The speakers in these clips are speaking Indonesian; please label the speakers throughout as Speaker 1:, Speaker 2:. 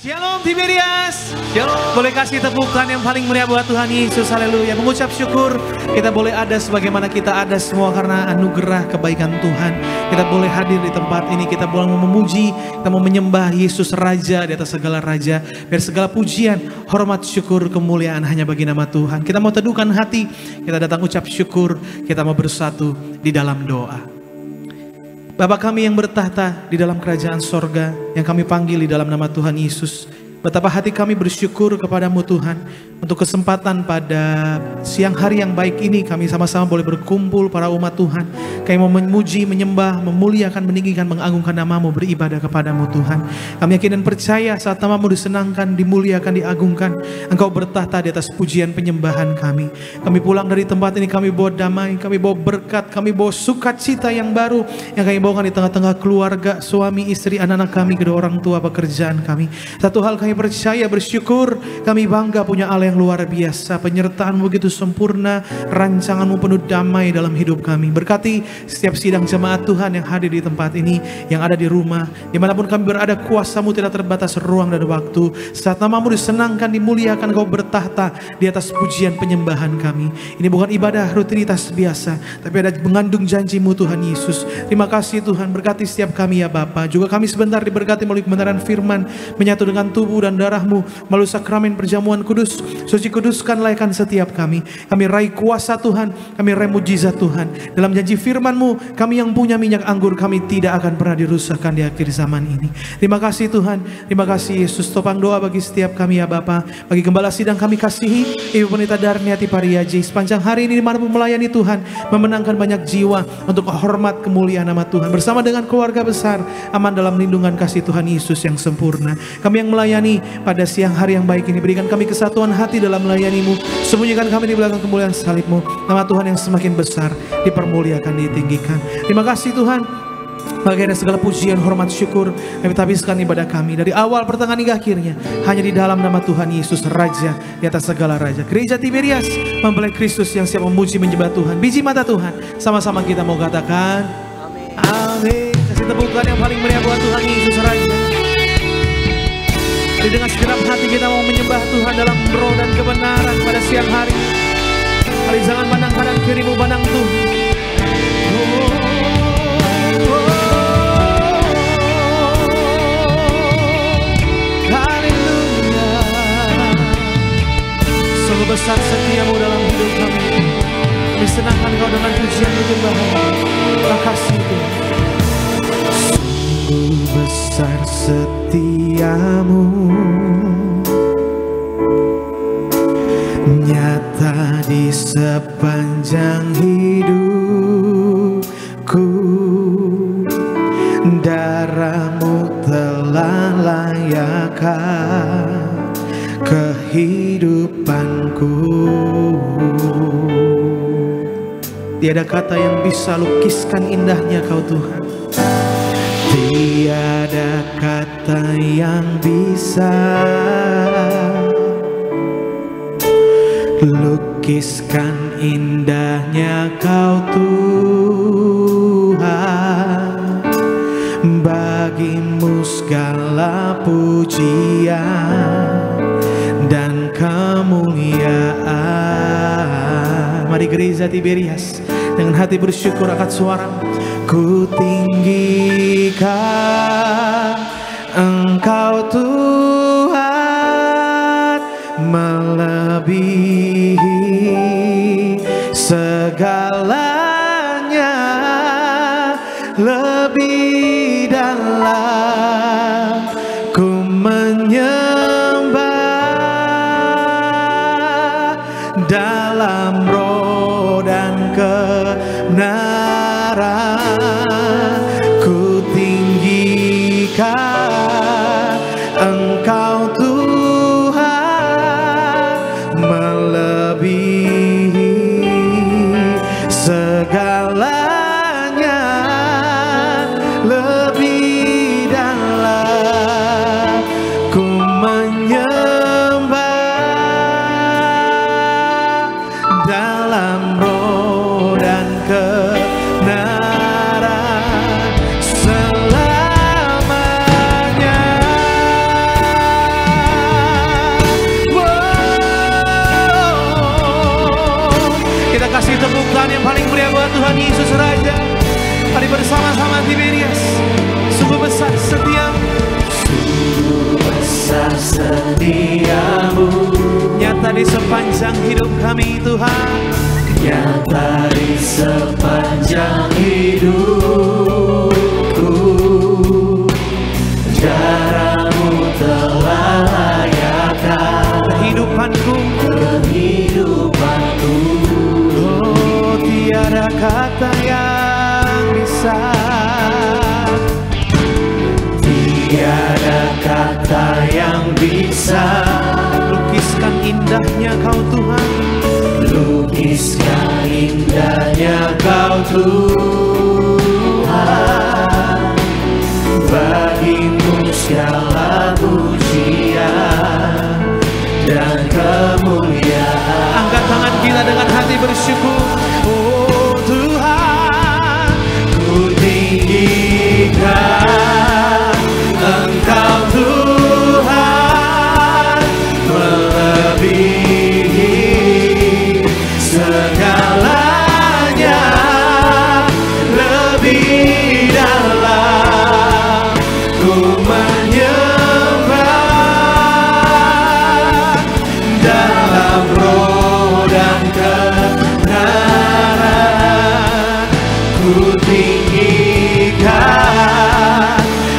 Speaker 1: Shalom Tiberias. Shalom. Boleh kasih tepukan yang paling meriah buat Tuhan Yesus. Haleluya. Mengucap syukur kita boleh ada sebagaimana kita ada semua karena anugerah kebaikan Tuhan. Kita boleh hadir di tempat ini. Kita boleh memuji, kita mau menyembah Yesus Raja di atas segala raja. Biar segala pujian, hormat, syukur, kemuliaan hanya bagi nama Tuhan. Kita mau teduhkan hati, kita datang ucap syukur, kita mau bersatu di dalam doa. Bapa kami yang bertahta di dalam kerajaan sorga, yang kami panggil di dalam nama Tuhan Yesus. Betapa hati kami bersyukur kepadamu Tuhan, untuk kesempatan pada siang hari yang baik ini kami sama-sama boleh berkumpul para umat Tuhan. Kami mau memuji, menyembah, memuliakan, meninggikan, mengagungkan namamu, beribadah kepadamu Tuhan. Kami yakin dan percaya saat namamu disenangkan, dimuliakan, diagungkan, Engkau bertahta di atas pujian penyembahan kami. Kami pulang dari tempat ini, kami bawa damai, kami bawa berkat, kami bawa sukacita yang baru, yang kami bawakan di tengah-tengah keluarga, suami, istri, anak-anak kami, kedua orang tua, pekerjaan kami. Satu hal kami percaya, bersyukur, kami bangga punya Allah yang luar biasa. Penyertaan-Mu begitu sempurna, rancangan-Mu penuh damai dalam hidup kami. Berkati setiap sidang jemaat Tuhan yang hadir di tempat ini, yang ada di rumah, dimanapun kami berada, kuasa-Mu tidak terbatas ruang dan waktu. Saat namamu disenangkan, dimuliakan, Kau bertahta di atas pujian penyembahan kami. Ini bukan ibadah rutinitas biasa, tapi ada mengandung janji-Mu Tuhan Yesus. Terima kasih Tuhan, berkati setiap kami ya Bapa. Juga kami sebentar diberkati melalui kebenaran firman, menyatu dengan tubuh dan darah-Mu melalui sakramen perjamuan kudus. Suci kuduskan, layakkan setiap kami. Kami raih kuasa Tuhan, kami raih mujizat Tuhan. Dalam janji firman-Mu, kami yang punya minyak anggur, kami tidak akan pernah dirusakkan di akhir zaman ini. Terima kasih Tuhan, terima kasih Yesus. Topang doa bagi setiap kami ya Bapa. Bagi gembala sidang kami kasihi, Ibu Pendeta Darniati Pariaji, sepanjang hari ini dimanapun melayani Tuhan, memenangkan banyak jiwa untuk hormat kemuliaan nama Tuhan. Bersama dengan keluarga besar, aman dalam lindungan kasih Tuhan Yesus yang sempurna. Kami yang melayani pada siang hari yang baik ini, berikan kami kesatuan hati dalam melayani-Mu. Sembunyikan kami di belakang kemuliaan salib-Mu. Nama Tuhan yang semakin besar dipermuliakan, ditinggikan. Terima kasih Tuhan. Bagian segala pujian, hormat, syukur, kami habiskan ibadah kami dari awal, pertengahan hingga akhirnya hanya di dalam nama Tuhan Yesus Raja di atas segala raja. Gereja Tiberias mempelai Kristus yang siap memuji menyembah Tuhan. Biji mata Tuhan, sama-sama kita mau katakan amin. Kasih tepukan yang paling meriah buat Tuhan Yesus Raja. Jadi dengan segenap hati kita mau menyembah Tuhan dalam roh dan kebenaran pada siang hari. Mari jangan pandang kanan kirimu, pandang Tuhan. Haleluya. Sungguh besar setiamu dalam hidup kami. Kami senangkan Kau dengan pujian penyembahan. Terima kasih Tuhan. Sungguh besar setiamu, nyata di sepanjang hidupku. Darah-Mu telah layakkan kehidupanku. Tiada kata yang bisa lukiskan indahnya Kau Tuhan. Tiada kata yang bisa lukiskan indahnya Kau Tuhan. Bagimu segala pujian dan kemuliaan. Mari gereja Tiberias dengan hati bersyukur angkat suara. Ku tinggikan Engkau Tuhan, melebihi segalanya, lebih dalam ku menyembah dalam roh dan kebenaran. Ku tinggikan Engkau Tuhan, melebihi segalanya, lebih besar setiamu,
Speaker 2: sungguh besar setiamu,
Speaker 1: nyata di sepanjang hidup kami Tuhan,
Speaker 2: nyata di sepanjang hidupku. Jaramu telah layakkan
Speaker 1: kehidupanku. Oh, tiada kata yang bisa,
Speaker 2: tiada kata yang bisa
Speaker 1: lukiskan indahnya Kau Tuhan,
Speaker 2: lukiskan indahnya Kau Tuhan. Bagimu segala pujian dan kemuliaan.
Speaker 1: Angkat tangan kita dengan hati bersyukur. Oh Tuhan,
Speaker 2: ku tinggikan Engkau Tuhan, melebihi segalanya, lebih dalam ku menyembah dalam roh dan kebenaran. Ku tinggikan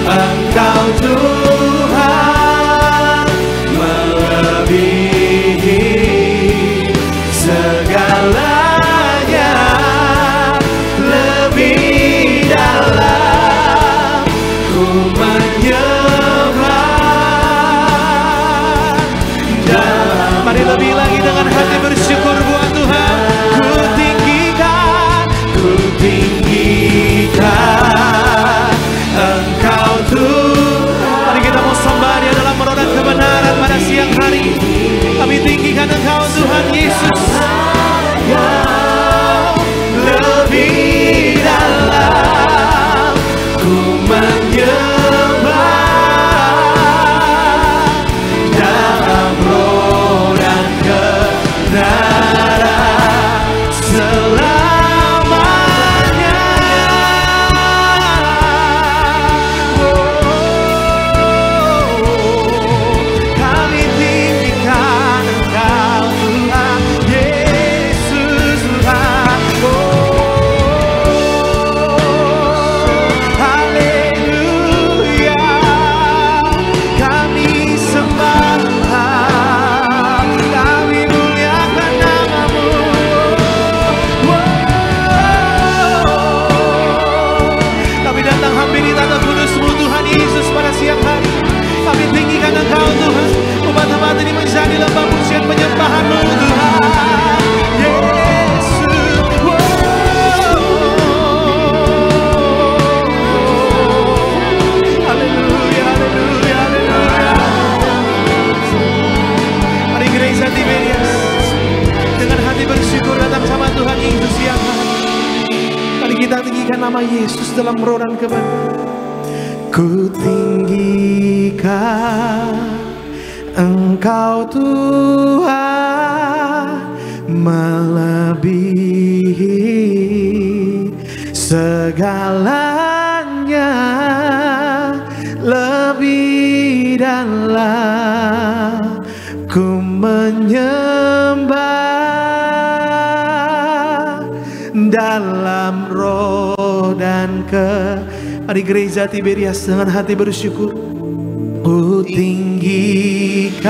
Speaker 2: Engkau Tuhan, melebihi segalanya, lebih dalam ku menyembah dalam.
Speaker 1: mari lebih lagi dengan hati bersyukur buat Tuhan. Ku tinggikan
Speaker 2: Engkau Tuhan.
Speaker 1: Mari kita mau sembah Dia dalam roh dan kebenaran pada siang hari. Kami tinggikan Engkau Tuhan Yesus.
Speaker 2: Lebih dalam ku menyembah dalam roh dan kebenaran selamanya.
Speaker 1: Kami tinggikan Engkau Tuhan Yesus Tuhan. Haleluya, kami sembah Engkau, kami muliakan nama-Mu. Kami datang hampiri tata kudus-Mu Tuhan Yesus pada siang hari. Kami tinggikan Engkau Tuhan. Umat-umat ini menjadi lembah pujian penyembahan-Mu Tuhan Yesus. Haleluya, haleluya, haleluya. Mari gereja Tiberias dengan hati bersyukur datang sama Tuhan Yesus siang hari. Mari kita tinggikan nama Yesus dalam roh dan kebenaran. Ku tinggikan Engkau Tuhan, melebihi segalanya, lebih dalam ku menyembah dalam roh dan Mari gereja Tiberias dengan hati bersyukur. Ku tinggikan.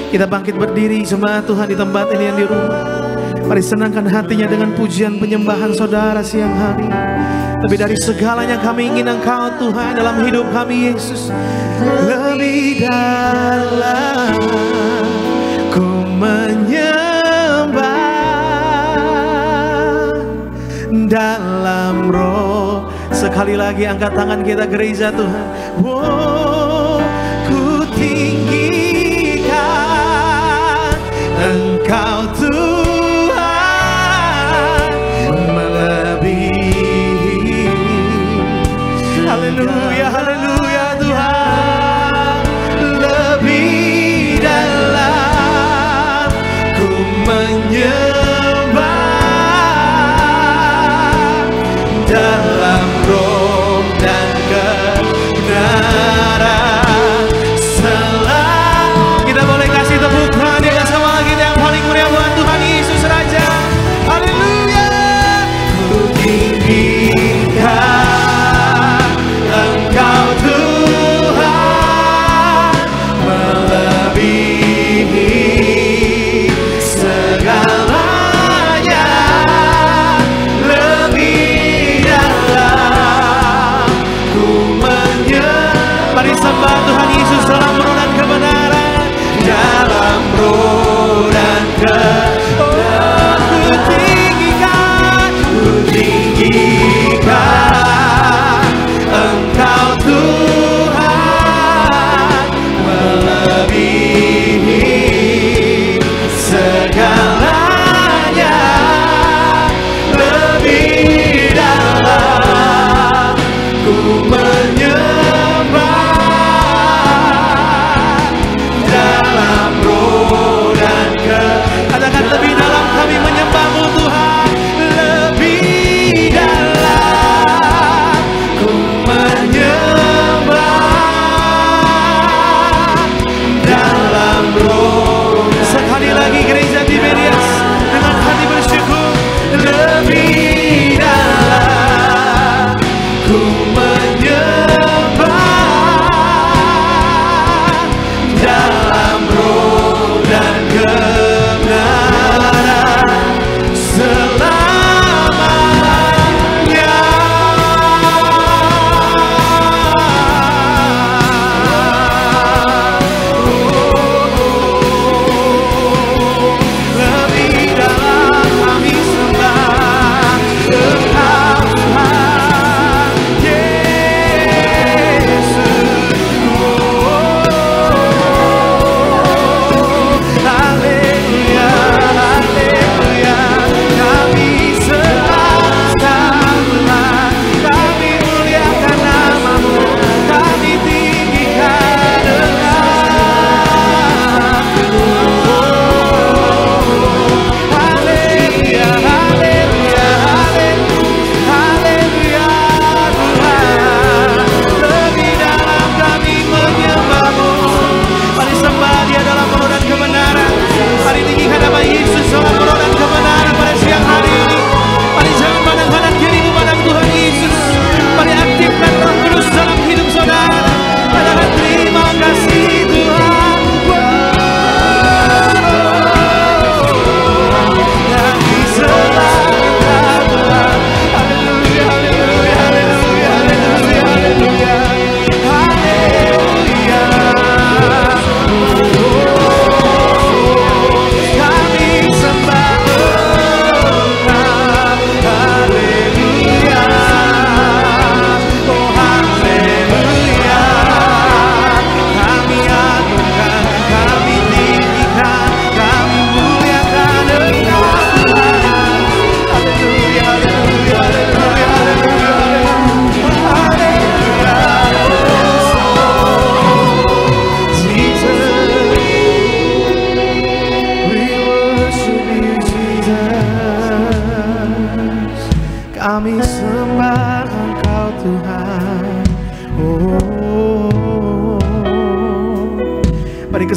Speaker 1: Kita bangkit berdiri jemaat Tuhan di tempat ini yang di rumah. Mari senangkan hatinya dengan pujian penyembahan saudara siang hari. Lebih dari segalanya kami ingin Engkau Tuhan dalam hidup kami Yesus. Lebih dalam ku menyembah dalam roh. Sekali lagi angkat tangan kita gereja Tuhan. Wow, ku tinggikan Engkau Tuhan, melebihi. Haleluya, haleluya Tuhan. Lebih dalam ku menyembah dalam roh dan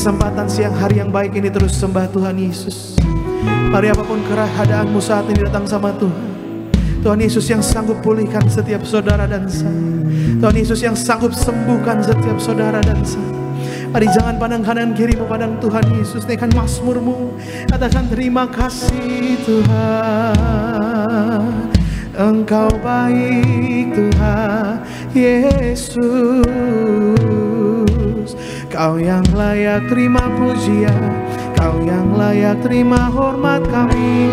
Speaker 1: kesempatan siang hari yang baik ini terus sembah Tuhan Yesus. Mari apapun keadaanmu saat ini datang sama Tuhan. Tuhan Yesus yang sanggup pulihkan setiap saudara dan saya. Tuhan Yesus yang sanggup sembuhkan setiap saudara dan saya. Mari jangan pandang kanan kirimu, pandang Tuhan Yesus. Naikkan mazmurmu, katakan terima kasih Tuhan, Engkau baik Tuhan Yesus. Kau yang layak terima pujian, Kau yang layak terima hormat kami.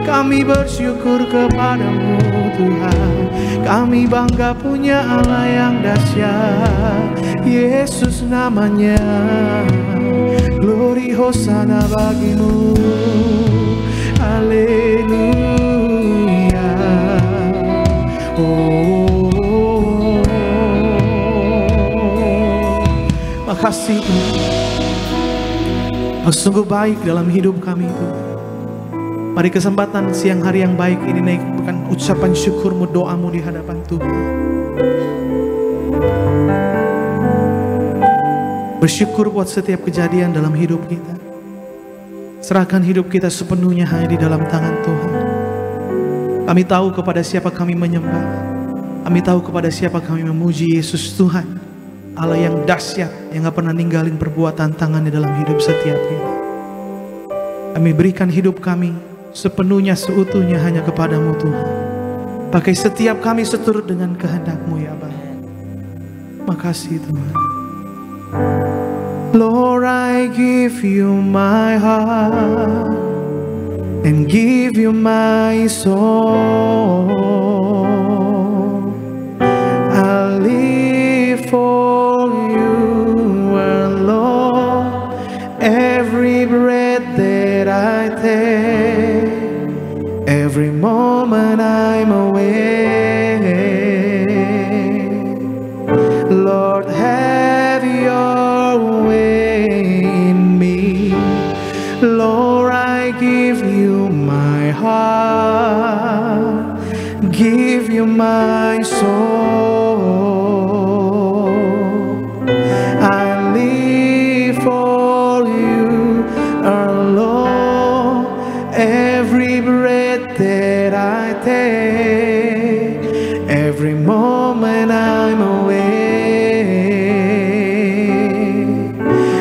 Speaker 1: Kami bersyukur kepadamu Tuhan. Kami bangga punya Allah yang dahsyat, Yesus namanya. Glory Hosana bagimu, haleluya. Oh, makasih Tuhan, Kau sungguh baik dalam hidup kami Tuhan. Mari kesempatan siang hari yang baik ini naikkan ucapan syukurmu, doamu di hadapan Tuhan. Bersyukur buat setiap kejadian dalam hidup kita. Serahkan hidup kita sepenuhnya hanya di dalam tangan Tuhan. Kami tahu kepada siapa kami menyembah. Kami tahu kepada siapa kami memuji, Yesus Tuhan, Allah yang dahsyat, yang gak pernah ninggalin perbuatan tangannya dalam hidup setiap kita. Kami berikan hidup kami sepenuhnya, seutuhnya hanya kepadamu Tuhan. Pakai setiap kami seturut dengan kehendak-Mu ya Bapa. Makasih Tuhan. Lord, I give you my heart and give you my soul. I live for you alone. Every breath that I take, every moment I'm awake. Lord, have your way in me. Lord, I give you my heart, give you my soul. I live for you alone. Every breath that I take, every moment I'm awake.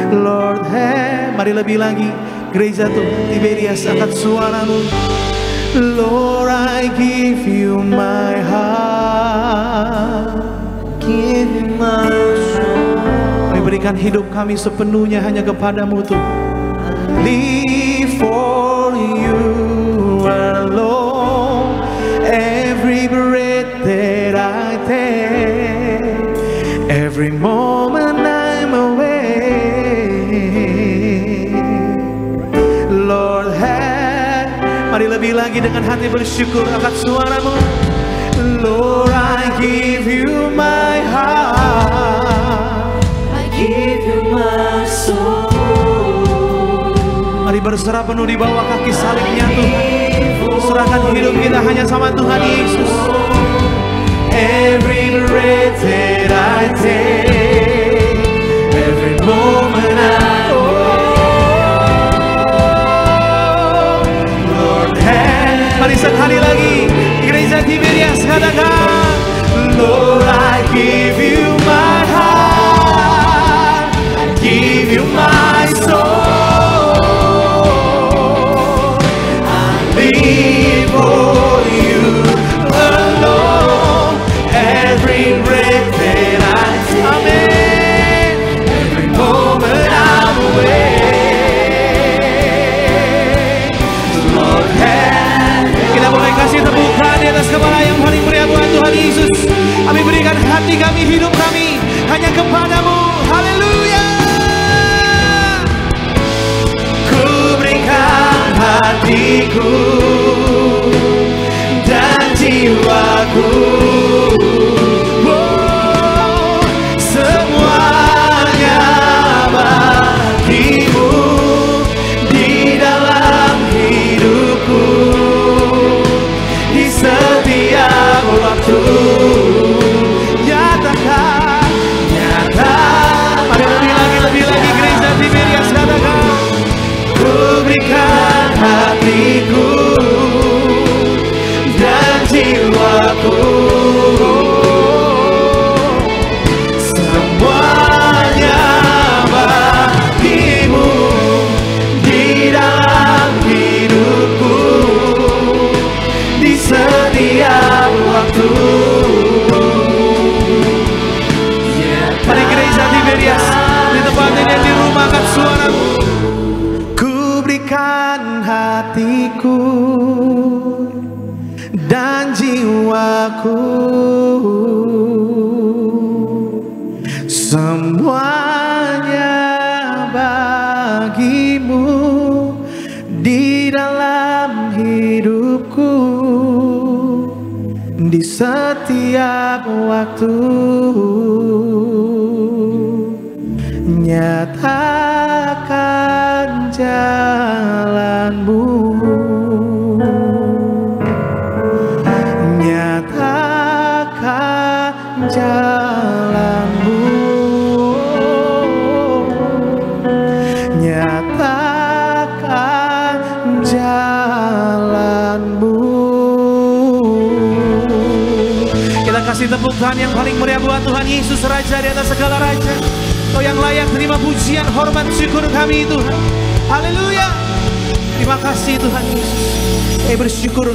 Speaker 1: Lord, mari lebih lagi gereja tuh Tiberias, angkat suaramu. Lord, I give you my heart, give you my soul. Mari berikan hidup kami sepenuhnya hanya kepadamu tuh. Live for you alone. Every breath that I take, every moment I'm awake. Lord, mari lebih lagi dengan hati bersyukur, angkat suaramu. Lord, I give you my heart, I give you my soul. Mari berserah penuh di bawah kaki salibnya Tuhan. Serahkan hidup kita hanya sama Tuhan Yesus. Every breath that I take, every moment I Lord, mari sekali lagi gereja Tiberias katakan, Lord, I give you my heart, I give you my soul. Live for you alone. Every breath that I take, amen. Every moment I'm awake. Lord, kita boleh kasih tepukan di atas kepala yang paling mulia buat Tuhan Yesus. Kami berikan hati kami, hidup kami hanya kepadamu. Haleluya. Ku berikan hatiku dan jiwaku, oh, semuanya bagimu di dalam hidupku, di setiap waktu. Nyatakan, mari lebih lagi, lebih
Speaker 2: jiwaku. Semuanya bagimu di dalam hidupku, di setiap waktu.
Speaker 1: Mari gereja Tiberias, di tempat ini dan di rumah, angkat suaramu. Ku berikan hatiku dan jiwaku, semuanya bagimu di dalam hidupku, di setiap waktu. Nyatakan jalanmu, nyatakan jalanmu, nyatakan jalanmu. Kita kasih tepuk tangan yang paling meriah buat Tuhan Yesus, Raja di atas segala raja. Kau yang layak terima pujian, hormat, syukur kami Tuhan. Haleluya. Terima kasih Tuhan Yesus. Kami bersyukur,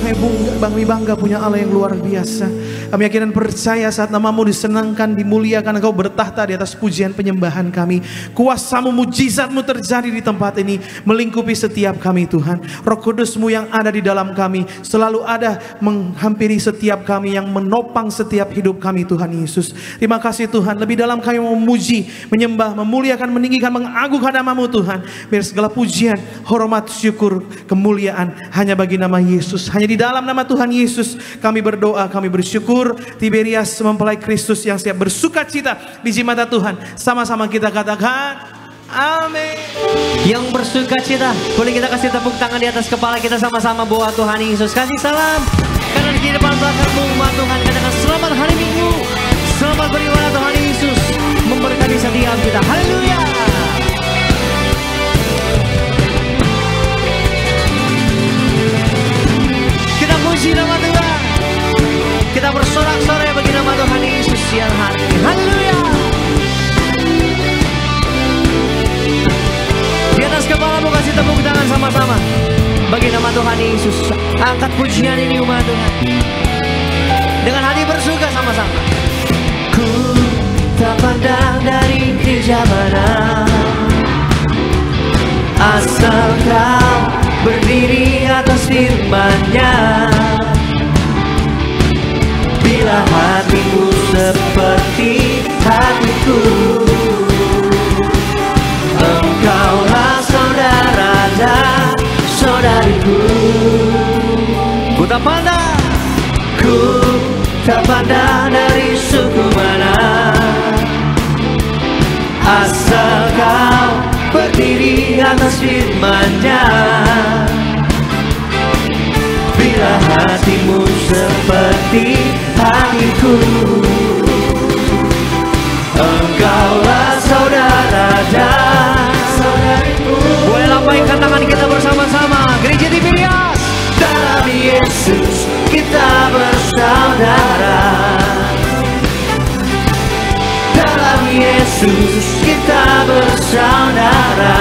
Speaker 1: kami bangga punya Allah yang luar biasa. Kami yakin dan percaya saat namamu disenangkan, dimuliakan, Engkau bertahta di atas pujian penyembahan kami. Kuasamu, mujizatmu terjadi di tempat ini, melingkupi setiap kami Tuhan. Roh Kudusmu yang ada di dalam kami selalu ada menghampiri setiap kami, yang menopang setiap hidup kami Tuhan Yesus. Terima kasih Tuhan. Lebih dalam kami memuji, menyembah, memuliakan, meninggikan, mengagungkan namamu Tuhan. Biar segala pujian, hormat, syukur, kemuliaan hanya bagi nama Yesus. Hanya di dalam nama Tuhan Yesus kami berdoa, kami bersyukur. Tiberias mempelai Kristus yang siap bersuka cita di mata Tuhan. Sama-sama kita katakan amin.
Speaker 3: Yang bersuka cita, boleh kita kasih tepuk tangan di atas kepala kita sama-sama buat Tuhan Yesus. Kasih salam karena di depan belakangmu umat Tuhan. Katakan selamat hari Minggu, selamat beribadah. Tuhan Yesus memberkati setiap kita. Haleluya. Kita puji nama Tuhan, kita bersorak-sorai bagi nama Tuhan Yesus siang hari ini. Haleluya. Di atas kepalamu kasih tepuk tangan sama-sama bagi nama Tuhan Yesus. Angkat pujian ini umat Tuhan dengan hati bersuka sama-sama. Ku tak pandang dari gereja mana, asal kau berdiri atas firman-Nya. Bila hatimu seperti hatiku, engkaulah saudara dan saudariku. Ku tak pandang dari suku mana, asal kau berdiri atas firman-Nya. Bila hatimu seperti hatiku, engkaulah saudara dan saudariku. Boleh lambaikan tangan kita bersama-sama, Gereja Tiberias. Dalam Yesus kita bersaudara, dalam Yesus kita bersaudara,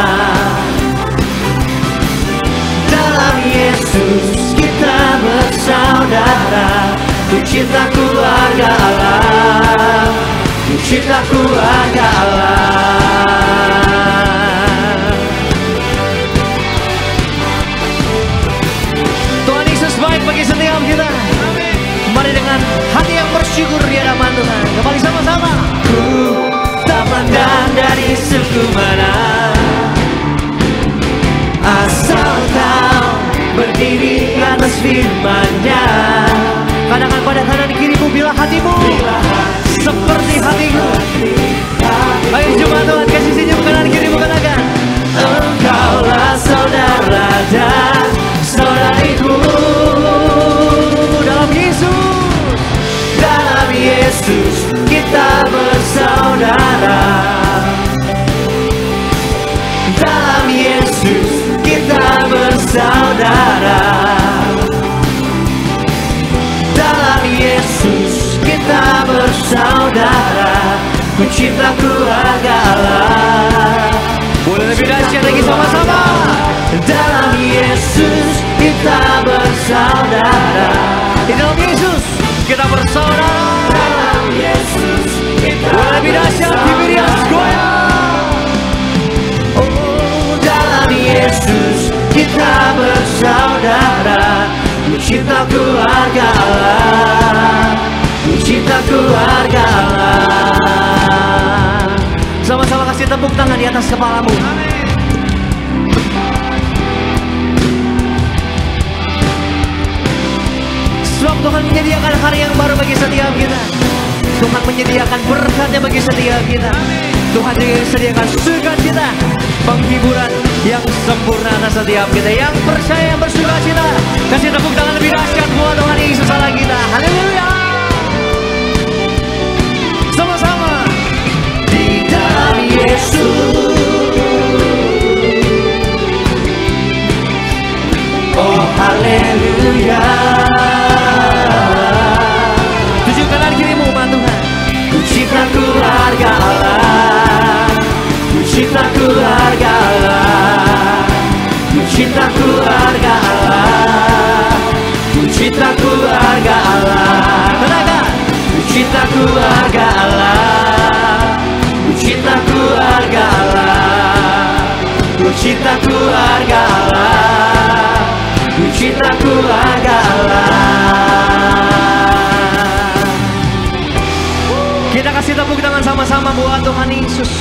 Speaker 3: dalam Yesus kita bersaudara. Ku cinta keluarga Allah, ku cinta keluarga Allah. Tuhan Yesus baik bagi setiap kita. Mari dengan hati yang bersyukur di hadapan Tuhan, kembali sama-sama. Ku tak pandang dari suku mana, asal kau berdiri atas firman-Nya. Katakan pada kanan kirimu, bila hatimu seperti hatiku. Ayo jemaat Tuhan, kasih senyum kanan kirimu, katakan engkaulah saudara dan saudariku. Dalam Yesus, dalam Yesus kita bersaudara, dalam Yesus kita bersaudara, dalam
Speaker 2: ku cinta keluarga Allah.
Speaker 3: Boleh lebih dahsyat lagi sama-sama.
Speaker 2: Dalam Yesus kita bersaudara.
Speaker 3: Di dalam Yesus kita bersaudara.
Speaker 2: Dalam Yesus kita
Speaker 3: Boleh lebih dahsyat, Tiberias goyang.
Speaker 2: Oh, dalam Yesus kita bersaudara. Ku cinta keluarga Allah. Ku cinta keluarga Allah.
Speaker 3: Sama-sama kasih tepuk tangan di atas kepalamu. Sebab Tuhan menyediakan hari yang baru bagi setiap kita. Tuhan menyediakan berkatnya bagi setiap kita. Tuhan juga menyediakan sukacita, penghiburan yang sempurna atas setiap kita. Yang percaya, yang bersukacita, kasih tepuk tangan lebih dahsyat buat Tuhan Yesus Allah kita. Haleluya. Sama-sama.
Speaker 2: Di dalam Yesus, oh haleluya.
Speaker 3: Tujuh kanan kirimu umat Tuhan.
Speaker 2: Ku cinta keluarga Allah. Ku cinta keluarga Allah. Ku cinta keluarga Allah. Ku cinta keluarga Allah.
Speaker 3: Tenaga.
Speaker 2: Ku cinta keluarga Allah. Ku cinta keluarga Allah. Ku cinta keluarga Allah. Ku cinta keluarga Allah.
Speaker 3: Kita kasih tepuk tangan sama-sama buat Tuhan Yesus.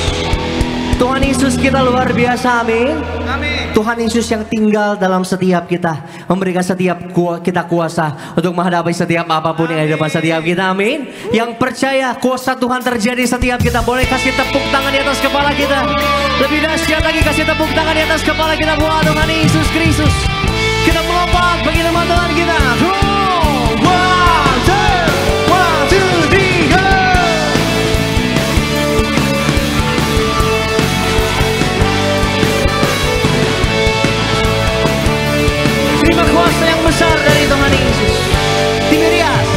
Speaker 3: Tuhan Yesus kita luar biasa, amin.
Speaker 1: Amin.
Speaker 3: Tuhan Yesus yang tinggal dalam setiap kita, memberikan setiap kita kuasa untuk menghadapi setiap apapun yang ada di depan setiap kita, amin. Yang percaya kuasa Tuhan terjadi setiap kita, boleh kasih tepuk tangan di atas kepala kita. Lebih dahsyat lagi kasih tepuk tangan di atas kepala kita buat Tuhan Yesus Kristus. Kita melompat bagi nama Tuhan kita. One, two, three, go! Terima kuasa yang besar dari Tuhan Yesus. Tiberias.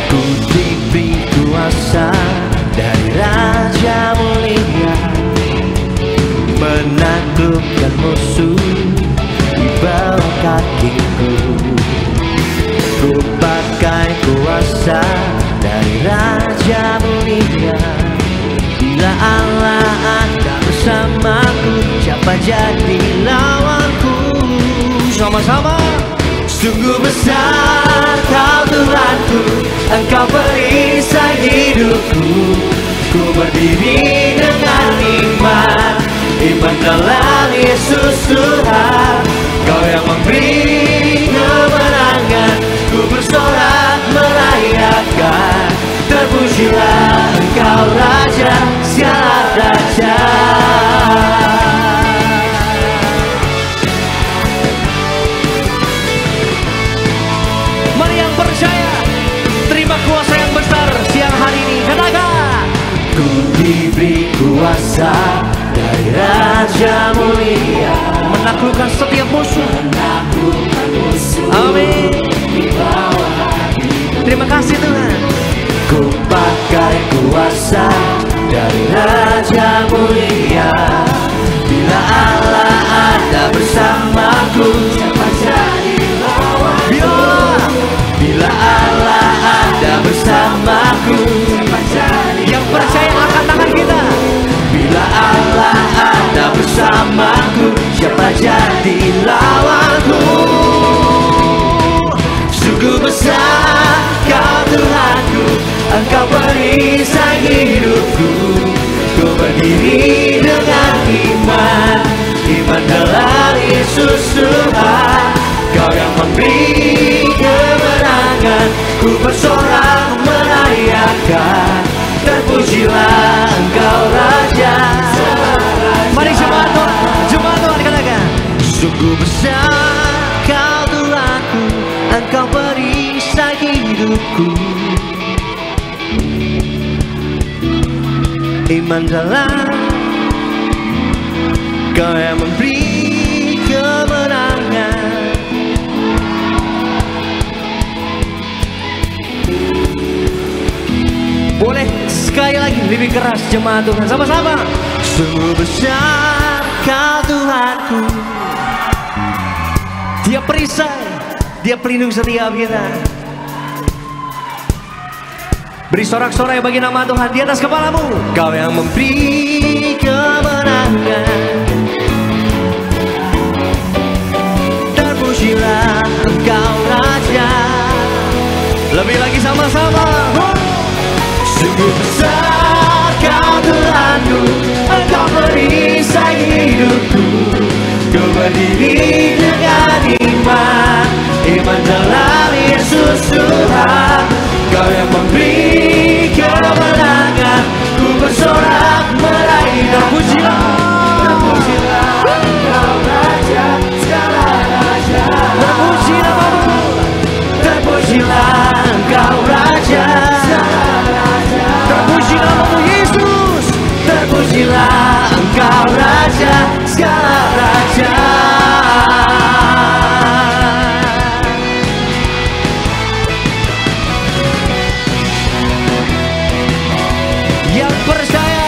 Speaker 2: Ku diberi kuasa dari Raja Mulia, menaklukkan musuh di bawah kakiku. Ku pakai kuasa dari Raja Mulia. Bila Allah ada bersamaku, siapa jadi lawanku?
Speaker 3: Sama-sama.
Speaker 2: Sungguh besar Kau Tuhanku, Engkau perisai hidupku. Ku berdiri dengan iman, iman dalam Yesus Tuhan. Kau yang memberi kemenangan, ku bersorak merayakan. Terpujilah Engkau Raja, segala raja.
Speaker 3: Terima kuasa yang besar siang hari ini. Katakan,
Speaker 2: ku diberi kuasa dari Raja Mulia,
Speaker 3: menaklukkan setiap musuh. Amin. Terima kasih Tuhan.
Speaker 2: ku pakai kuasa dari Raja Mulia. Bila Allah ada bersamaku, siapa jadi lawanku? Bila Allah ada bersamaku, siapa jadi
Speaker 3: Yang percaya angkat tangan kita.
Speaker 2: Bila Allah ada bersamaku, siapa jadi lawanku? Sungguh besar Kau Tuhanku, Engkau perisai hidupku. Ku berdiri dengan iman, iman dalam Yesus Tuhan. Kau yang memberi kemenangan, ku bersorak merayakan. Terpujilah Engkau Raja.
Speaker 3: Mari jemaat Tuhan katakan,
Speaker 2: Sungguh besar
Speaker 3: Kau Tuhanku, Engkau perisai hidupku.
Speaker 2: iman dalam Kau yang memberi kemenangan.
Speaker 3: Boleh sekali lagi lebih keras jemaat Tuhan sama-sama.
Speaker 2: Sungguh besar Kau Tuhanku.
Speaker 3: Dia perisai, Dia pelindung setiap kita. Beri sorak-sorai bagi nama Tuhan di atas kepalamu.
Speaker 2: Kau yang memberi kemenangan. Terpujilah Engkau Raja.
Speaker 3: Lebih lagi sama-sama.
Speaker 2: Sungguh besar Kau Tuhanku. Engkau perisai hidupku. Ku berdiri dengan iman. Iman dalam Yesus Tuhan. Kau yang memberi kemenangan. Ku bersorak meraih.
Speaker 3: Terpujilah,
Speaker 2: terpujilah Engkau Raja segala raja.
Speaker 3: terpuji namamu.
Speaker 2: Terpujilah Engkau Raja segala raja.
Speaker 3: Terpuji namamu Yesus.
Speaker 2: Terpujilah Engkau Raja segala raja.
Speaker 3: Yang percaya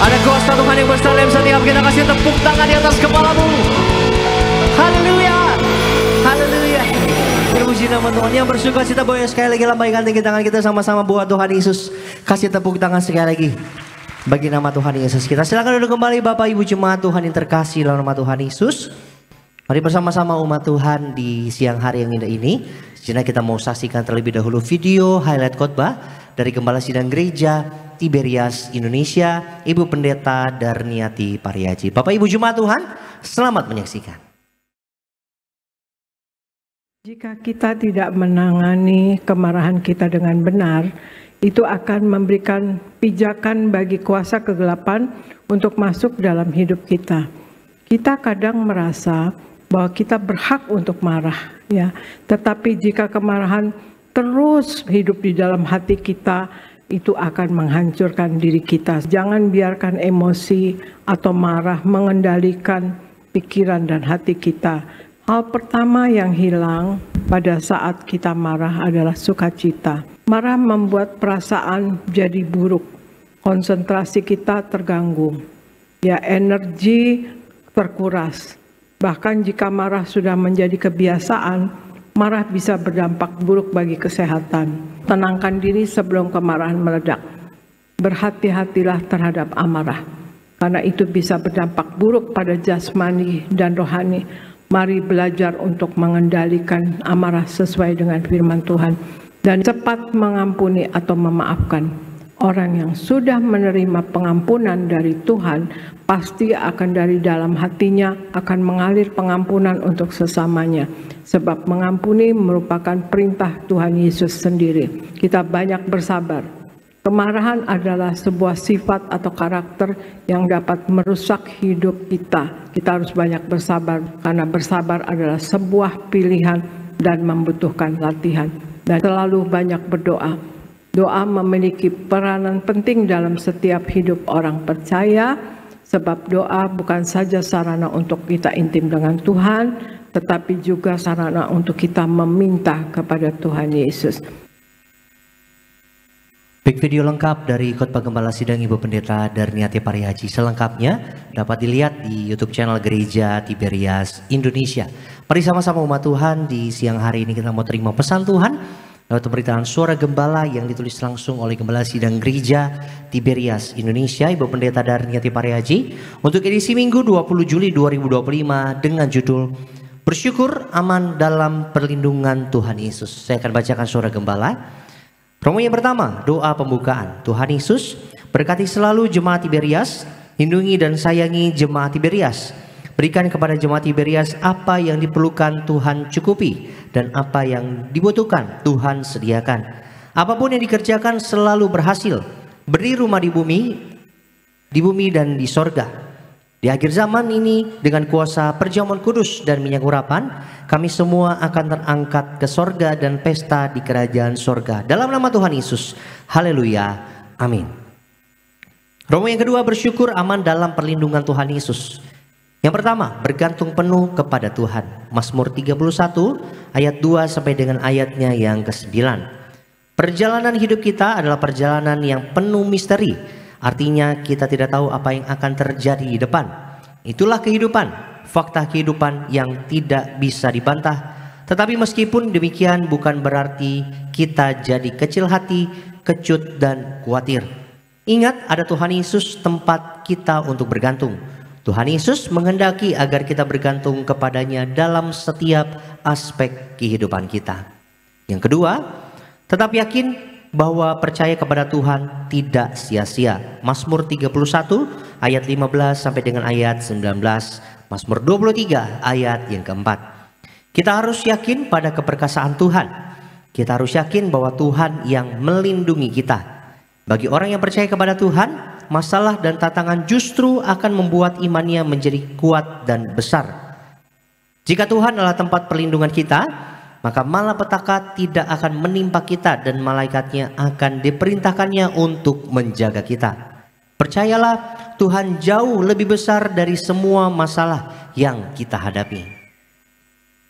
Speaker 3: ada kuasa Tuhan yang besar dalam setiap kita, kasih tepuk tangan di atas kepalamu. Haleluya, haleluya. Terpuji nama Tuhan. Yang bersuka cita boleh sekali lagi lambaikan tinggi tangan kita sama-sama buat Tuhan Yesus. Kasih tepuk tangan sekali lagi bagi nama Tuhan Yesus. Kita silakan duduk kembali Bapak Ibu jemaat Tuhan yang terkasih dalam nama Tuhan Yesus. Mari bersama-sama umat Tuhan di siang hari yang indah ini. Sejenak kita mau saksikan terlebih dahulu video highlight khotbah dari Gembala Sidang Gereja Tiberias Indonesia, Ibu Pendeta Darniati Pariaji. Bapak Ibu jemaat Tuhan, selamat menyaksikan.
Speaker 4: Jika kita tidak menangani kemarahan kita dengan benar, itu akan memberikan pijakan bagi kuasa kegelapan untuk masuk dalam hidup kita. Kita kadang merasa bahwa kita berhak untuk marah, ya. Tetapi jika kemarahan terus hidup di dalam hati kita, itu akan menghancurkan diri kita. Jangan biarkan emosi atau marah mengendalikan pikiran dan hati kita. Hal pertama yang hilang pada saat kita marah adalah sukacita. Marah membuat perasaan jadi buruk, konsentrasi kita terganggu, ya, energi terkuras. Bahkan jika marah sudah menjadi kebiasaan, marah bisa berdampak buruk bagi kesehatan. Tenangkan diri sebelum kemarahan meledak. Berhati-hatilah terhadap amarah, karena itu bisa berdampak buruk pada jasmani dan rohani. Mari belajar untuk mengendalikan amarah sesuai dengan firman Tuhan. Dan cepat mengampuni atau memaafkan. Orang yang sudah menerima pengampunan dari Tuhan, pasti akan dari dalam hatinya akan mengalir pengampunan untuk sesamanya. Sebab mengampuni merupakan perintah Tuhan Yesus sendiri. Kita banyak bersabar. Kemarahan adalah sebuah sifat atau karakter yang dapat merusak hidup kita. Kita harus banyak bersabar, karena bersabar adalah sebuah pilihan dan membutuhkan latihan. Dan selalu banyak berdoa. Doa memiliki peranan penting dalam setiap hidup orang percaya, sebab doa bukan saja sarana untuk kita intim dengan Tuhan, tetapi juga sarana untuk kita meminta kepada Tuhan Yesus.
Speaker 3: Baik, video lengkap dari khotbah Gembala Sidang Ibu Pendeta Darniati Pariaji selengkapnya dapat dilihat di YouTube channel Gereja Tiberias Indonesia. Mari sama-sama umat Tuhan, di siang hari ini kita mau terima pesan Tuhan lewat pemberitaan Suara Gembala yang ditulis langsung oleh Gembala Sidang Gereja Tiberias Indonesia Ibu Pendeta Darniati Pariaji untuk edisi Minggu 20 Juli 2025 dengan judul Bersyukur Aman Dalam Perlindungan Tuhan Yesus. Saya akan bacakan Suara Gembala. Promo yang pertama, doa pembukaan. Tuhan Yesus berkati selalu jemaat Tiberias, lindungi dan sayangi jemaat Tiberias. Berikan kepada jemaat Tiberias apa yang diperlukan Tuhan cukupi, dan apa yang dibutuhkan Tuhan sediakan. Apapun yang dikerjakan selalu berhasil. Beri rumah di bumi dan di sorga. Di akhir zaman ini dengan kuasa perjamuan kudus dan minyak urapan, kami semua akan terangkat ke sorga dan pesta di kerajaan sorga. Dalam nama Tuhan Yesus, haleluya, amin. Romo yang kedua, bersyukur aman dalam perlindungan Tuhan Yesus. Yang pertama, bergantung penuh kepada Tuhan. Mazmur 31 ayat 2 sampai dengan ayatnya yang ke-9. Perjalanan hidup kita adalah perjalanan yang penuh misteri. Artinya kita tidak tahu apa yang akan terjadi di depan. Itulah kehidupan, fakta kehidupan yang tidak bisa dibantah. Tetapi meskipun demikian bukan berarti kita jadi kecil hati, kecut dan khawatir. Ingat, ada Tuhan Yesus tempat kita untuk bergantung. Tuhan Yesus menghendaki agar kita bergantung kepadanya dalam setiap aspek kehidupan kita. Yang kedua, tetap yakin bahwa percaya kepada Tuhan tidak sia-sia. Mazmur 31 ayat 15 sampai dengan ayat 19. Mazmur 23 ayat yang keempat. Kita harus yakin pada keperkasaan Tuhan. Kita harus yakin bahwa Tuhan yang melindungi kita. Bagi orang yang percaya kepada Tuhan, masalah dan tantangan justru akan membuat imannya menjadi kuat dan besar. Jika Tuhan adalah tempat perlindungan kita, maka malapetaka tidak akan menimpa kita dan malaikatnya akan diperintahkannya untuk menjaga kita. Percayalah, Tuhan jauh lebih besar dari semua masalah yang kita hadapi.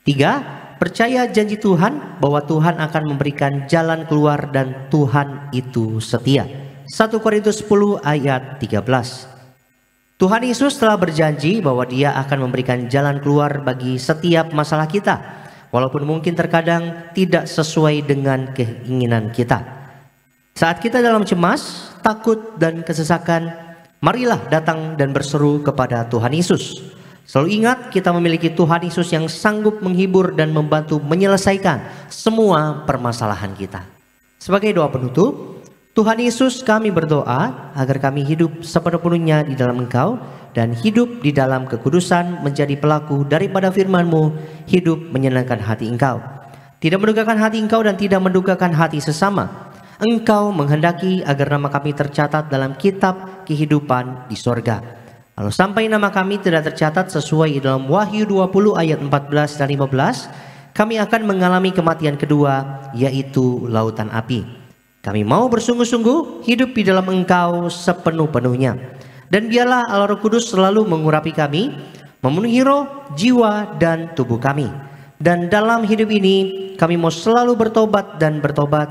Speaker 3: 3. Percaya janji Tuhan bahwa Tuhan akan memberikan jalan keluar dan Tuhan itu setia. 1 Korintus 10 ayat 13. Tuhan Yesus telah berjanji bahwa Dia akan memberikan jalan keluar bagi setiap masalah kita, walaupun mungkin terkadang tidak sesuai dengan keinginan kita. Saat kita dalam cemas, takut dan kesesakan, marilah datang dan berseru kepada Tuhan Yesus. Selalu ingat, kita memiliki Tuhan Yesus yang sanggup menghibur dan membantu menyelesaikan semua permasalahan kita. Sebagai doa penutup, Tuhan Yesus, kami berdoa agar kami hidup sepenuhnya di dalam Engkau dan hidup di dalam kekudusan, menjadi pelaku daripada firman-Mu, hidup menyenangkan hati Engkau. Tidak mendukakan hati Engkau dan tidak mendukakan hati sesama. Engkau menghendaki agar nama kami tercatat dalam kitab kehidupan di sorga. Kalau sampai nama kami tidak tercatat sesuai dalam Wahyu 20 ayat 14 dan 15, kami akan mengalami kematian kedua, yaitu lautan api. Kami mau bersungguh-sungguh hidup di dalam Engkau sepenuh-penuhnya. Dan biarlah Allah Roh Kudus selalu mengurapi kami, memenuhi roh, jiwa, dan tubuh kami. Dan dalam hidup ini kami mau selalu bertobat dan bertobat,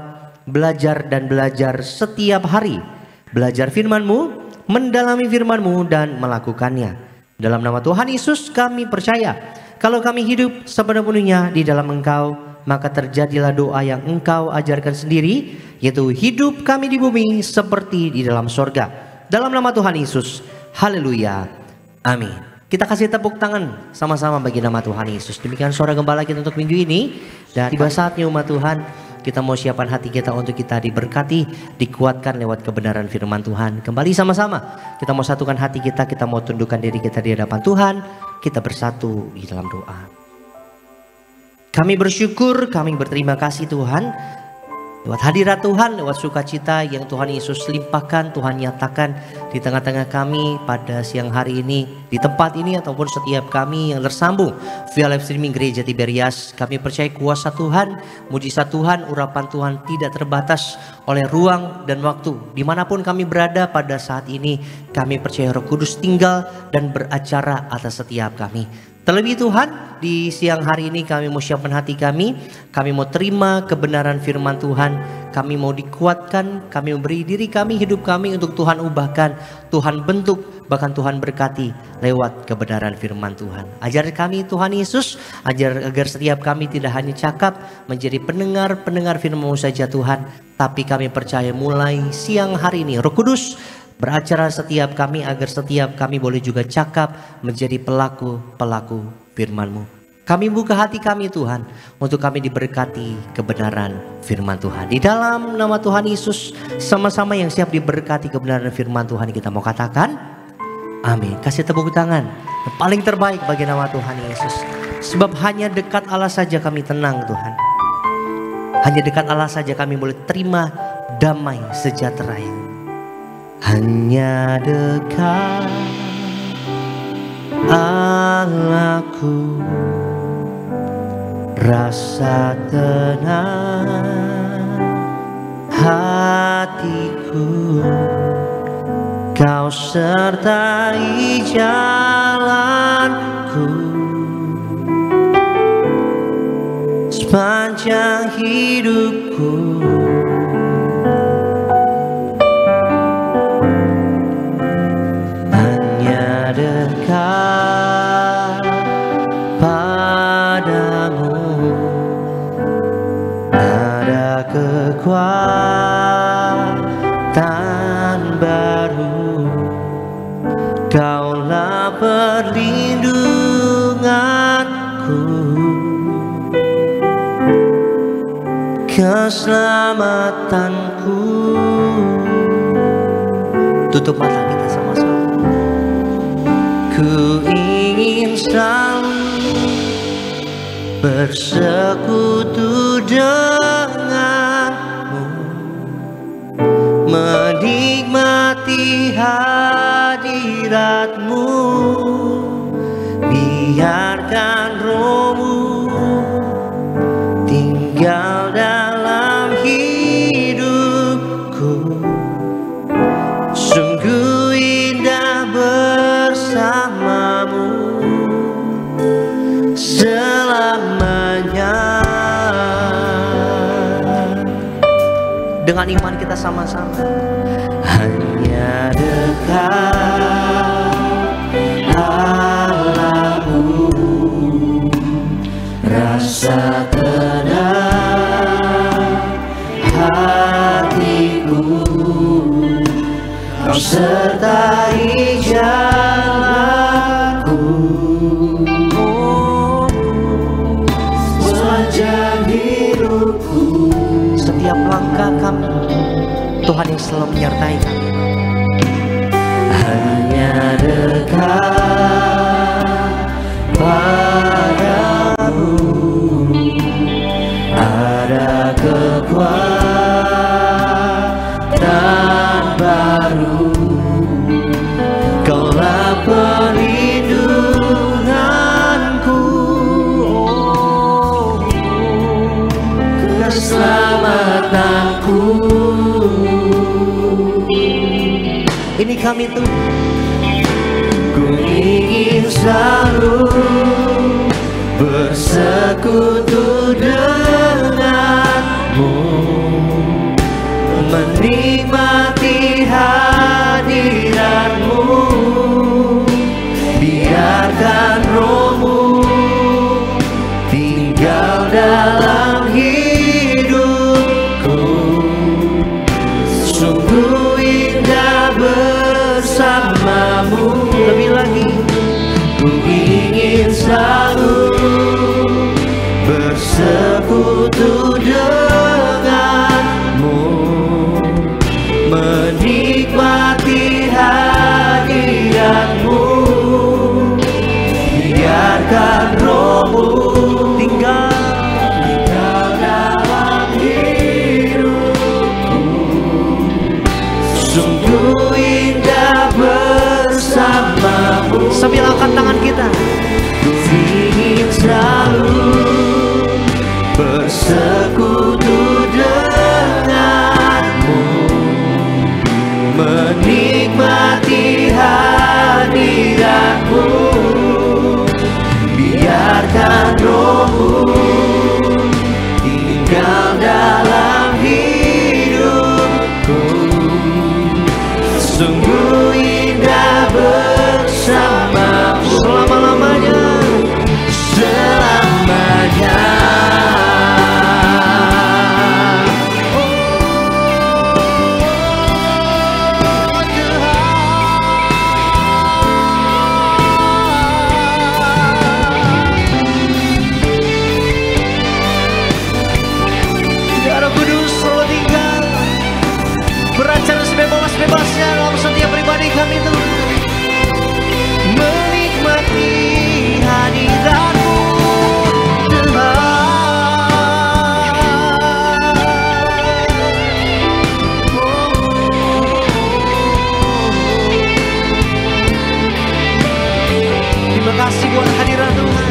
Speaker 3: belajar dan belajar setiap hari. Belajar firman-Mu, mendalami firman-Mu dan melakukannya. Dalam nama Tuhan Yesus kami percaya, kalau kami hidup sepenuhnya di dalam Engkau, maka terjadilah doa yang Engkau ajarkan sendiri, yaitu hidup kami di bumi seperti di dalam sorga. Dalam nama Tuhan Yesus, haleluya, amin. Kita kasih tepuk tangan sama-sama bagi nama Tuhan Yesus. Demikian suara gembala kita untuk minggu ini. Dan tiba saatnya umat Tuhan, kita mau siapkan hati kita untuk kita diberkati, dikuatkan lewat kebenaran firman Tuhan. Kembali sama-sama, kita mau satukan hati kita mau tundukkan diri kita di hadapan Tuhan. Kita bersatu di dalam doa. Kami bersyukur, kami berterima kasih Tuhan, lewat hadirat Tuhan, lewat sukacita yang Tuhan Yesus limpahkan, Tuhan nyatakan di tengah-tengah kami pada siang hari ini, di tempat ini ataupun setiap kami yang tersambung via live streaming Gereja Tiberias. Kami percaya kuasa Tuhan, mujizat Tuhan, urapan Tuhan tidak terbatas oleh ruang dan waktu. Dimanapun kami berada pada saat ini, kami percaya Roh Kudus tinggal dan beracara atas setiap kami. Terlebih Tuhan, di siang hari ini kami mau siapkan hati kami mau terima kebenaran firman Tuhan, kami mau dikuatkan, kami memberi diri kami, hidup kami untuk Tuhan ubahkan, Tuhan bentuk, bahkan Tuhan berkati lewat kebenaran firman Tuhan. Ajar kami Tuhan Yesus, agar setiap kami tidak hanya cakap menjadi pendengar firman-Mu saja Tuhan, tapi kami percaya mulai siang hari ini Roh Kudus beracara setiap kami agar setiap kami boleh juga cakap menjadi pelaku firman-Mu. Kami buka hati kami Tuhan untuk kami diberkati kebenaran firman Tuhan. Di dalam nama Tuhan Yesus, sama-sama yang siap diberkati kebenaran firman Tuhan, kita mau katakan amin. Kasih tepuk tangan yang paling terbaik bagi nama Tuhan Yesus. Sebab hanya dekat Allah saja kami tenang Tuhan. Hanya dekat Allah saja kami boleh terima damai sejahtera yang hanya dekat Allahku, rasa tenang hatiku, Kau sertai jalanku sepanjang hidupku. keselamatanku. Tutup mata kita sama-sama. Ku ingin selalu bersekutu denganmu, menikmati hadiratmu, biarkan rohmu tinggal dalam hidupku. Sungguh indah bersamamu selamanya. Dengan iman kita sama-sama. Hanya dekat Allahmu, rasa tenang hatiku, kau sertai jalanku. Sepanjang hidupku, setiap langkah kami, Tuhan yang selalu menyertai kami. Hanya dekat padamu ada kekuatan baru. Kaulah perlindunganku, keselamatanku. Ini kami tuh. Ku ingin selalu bersekutu denganmu, menikmati hadiratmu, biarkan rohmu tinggal dalam hidupku. Sungguh indah bersamamu. Lebih lagi, ku ingin selalu bersekutu denganmu, menikmati hadiratmu, biarkan rohmu tinggal dalam hidupku. Sungguh indah bersamamu. Sambil angkat tangan kita. Ku ingin selalu bersekutu denganmu, menikmati hadiratmu, biarkan rohmu tinggal dalam hidupku. Sungguh indah bersamamu selama-lamanya, selamanya. Sebebas-bebasnya dalam setiap pribadi kami itu, menikmati hadiratmu Tuhan. Terima kasih buat hadirat Tuhan.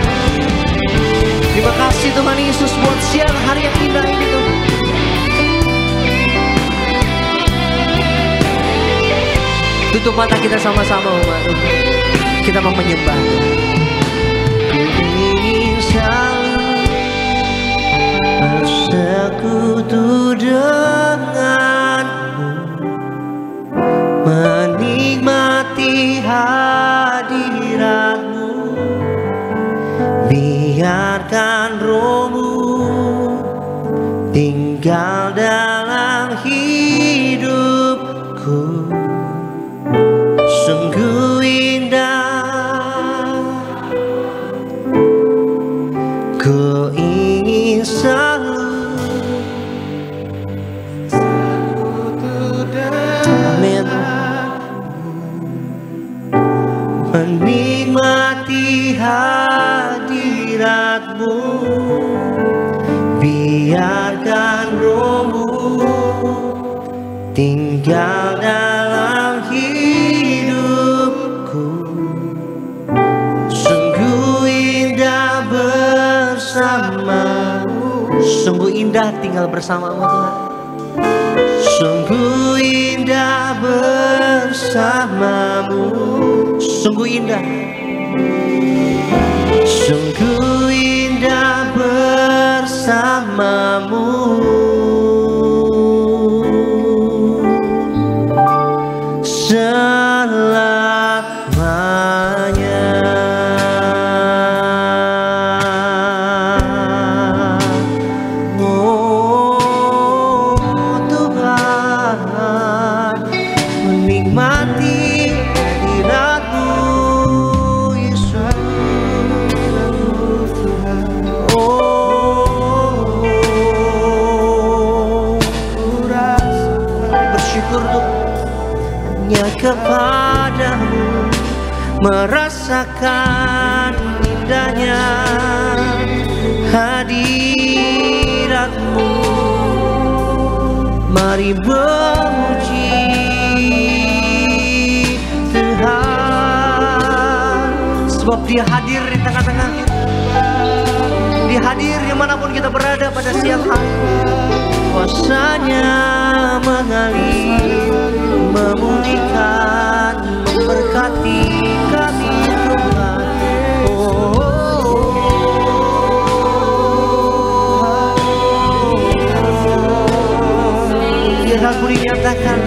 Speaker 3: Terima kasih Tuhan Yesus buat siang hari yang indah ini Tuhan. Tutup mata kita sama-sama umat Tuhan. Kita mau menyembah. Ku ingin selalu bersekutu denganmu, menikmati hadiratmu, biarkan rohmu tinggal dalam hidupku. Sungguh indah, ku ingin selalu tinggal dalam hidupku. Sungguh indah bersamamu, sungguh indah tinggal bersamamu Tuhan. Sungguh indah bersamamu, sungguh indah. Sungguh indah bersamamu. Kepadamu merasakan indahnya hadiratmu. Mari memuji Tuhan, sebab Dia hadir di tengah-tengah kita. Dia hadir dimanapun kita berada pada siang hari. Kuasanya mengalir, memulihkan, memberkati kami Tuhan. Hadirat-Mu dinyatakan,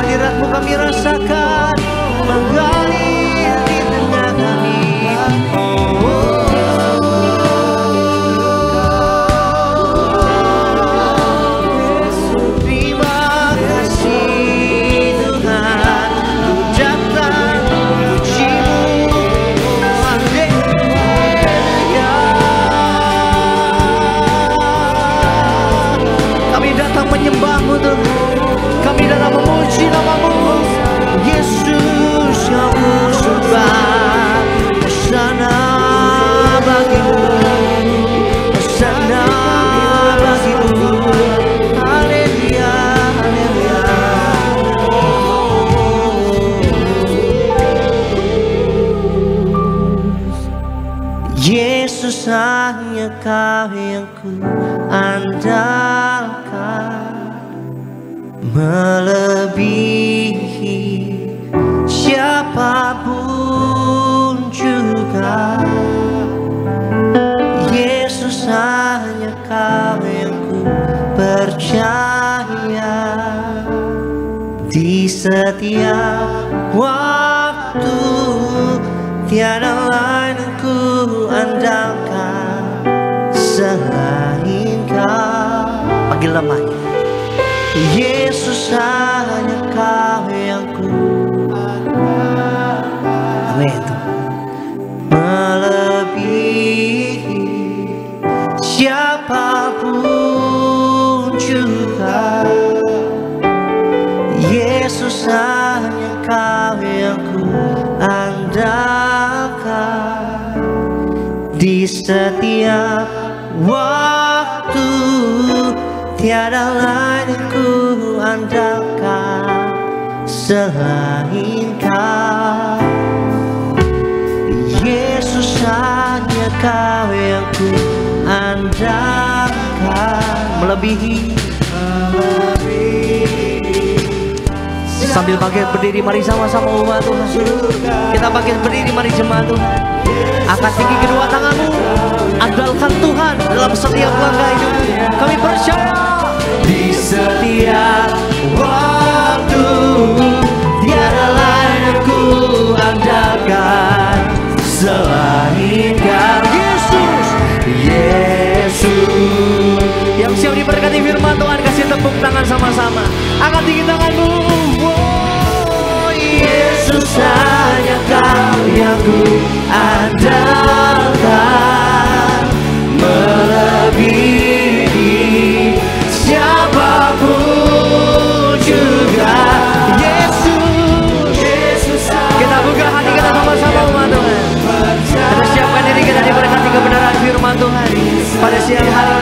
Speaker 3: hadirat-Mu kami rasakan, mengalir di tengah kami. Menyembah-Mu Tuhan, kami datang memuji nama-Mu, Yesus yang ku sembah. Hosana bagi-Mu, hosana bagi-Mu, haleluya, haleluya. Yesus hanya Kau yang ku andalkan, melebihi siapapun juga. Yesus hanya Kau yang ku percaya. Di setiap waktu tiada lain ku andalkan selain Kau. Panggil namanya. Yesus hanya Kau yang ku andalkan. Amin. Melebihi siapapun juga. Yesus hanya Kau yang ku andalkan. Di setiap waktu tiada lain ku andalkan selain Kau. Yesus hanya Kau yang ku andalkan. Melebihi. Sambil bangkit berdiri, mari sama-sama umat Tuhan. Kita bangkit berdiri, mari jemaat Tuhan. Angkat tinggi kedua tanganmu, andalkan Tuhan dalam setiap langkah hidupmu. Kami percaya di setiap waktu tiada lain ku andalkan selain Kau. Yesus, Yesus. Yang siap diberkati firman Tuhan, kasih tepuk tangan sama-sama. Angkat tinggi tanganmu. Oh, Yesus hanya Kau yang ku andalkan, melebihi siapapun juga. Yesus, Yesus. Kita buka hati kita sama-sama umat Tuhan. Kita siapkan diri kita diberkati kebenaran firman Tuhan pada siang hari.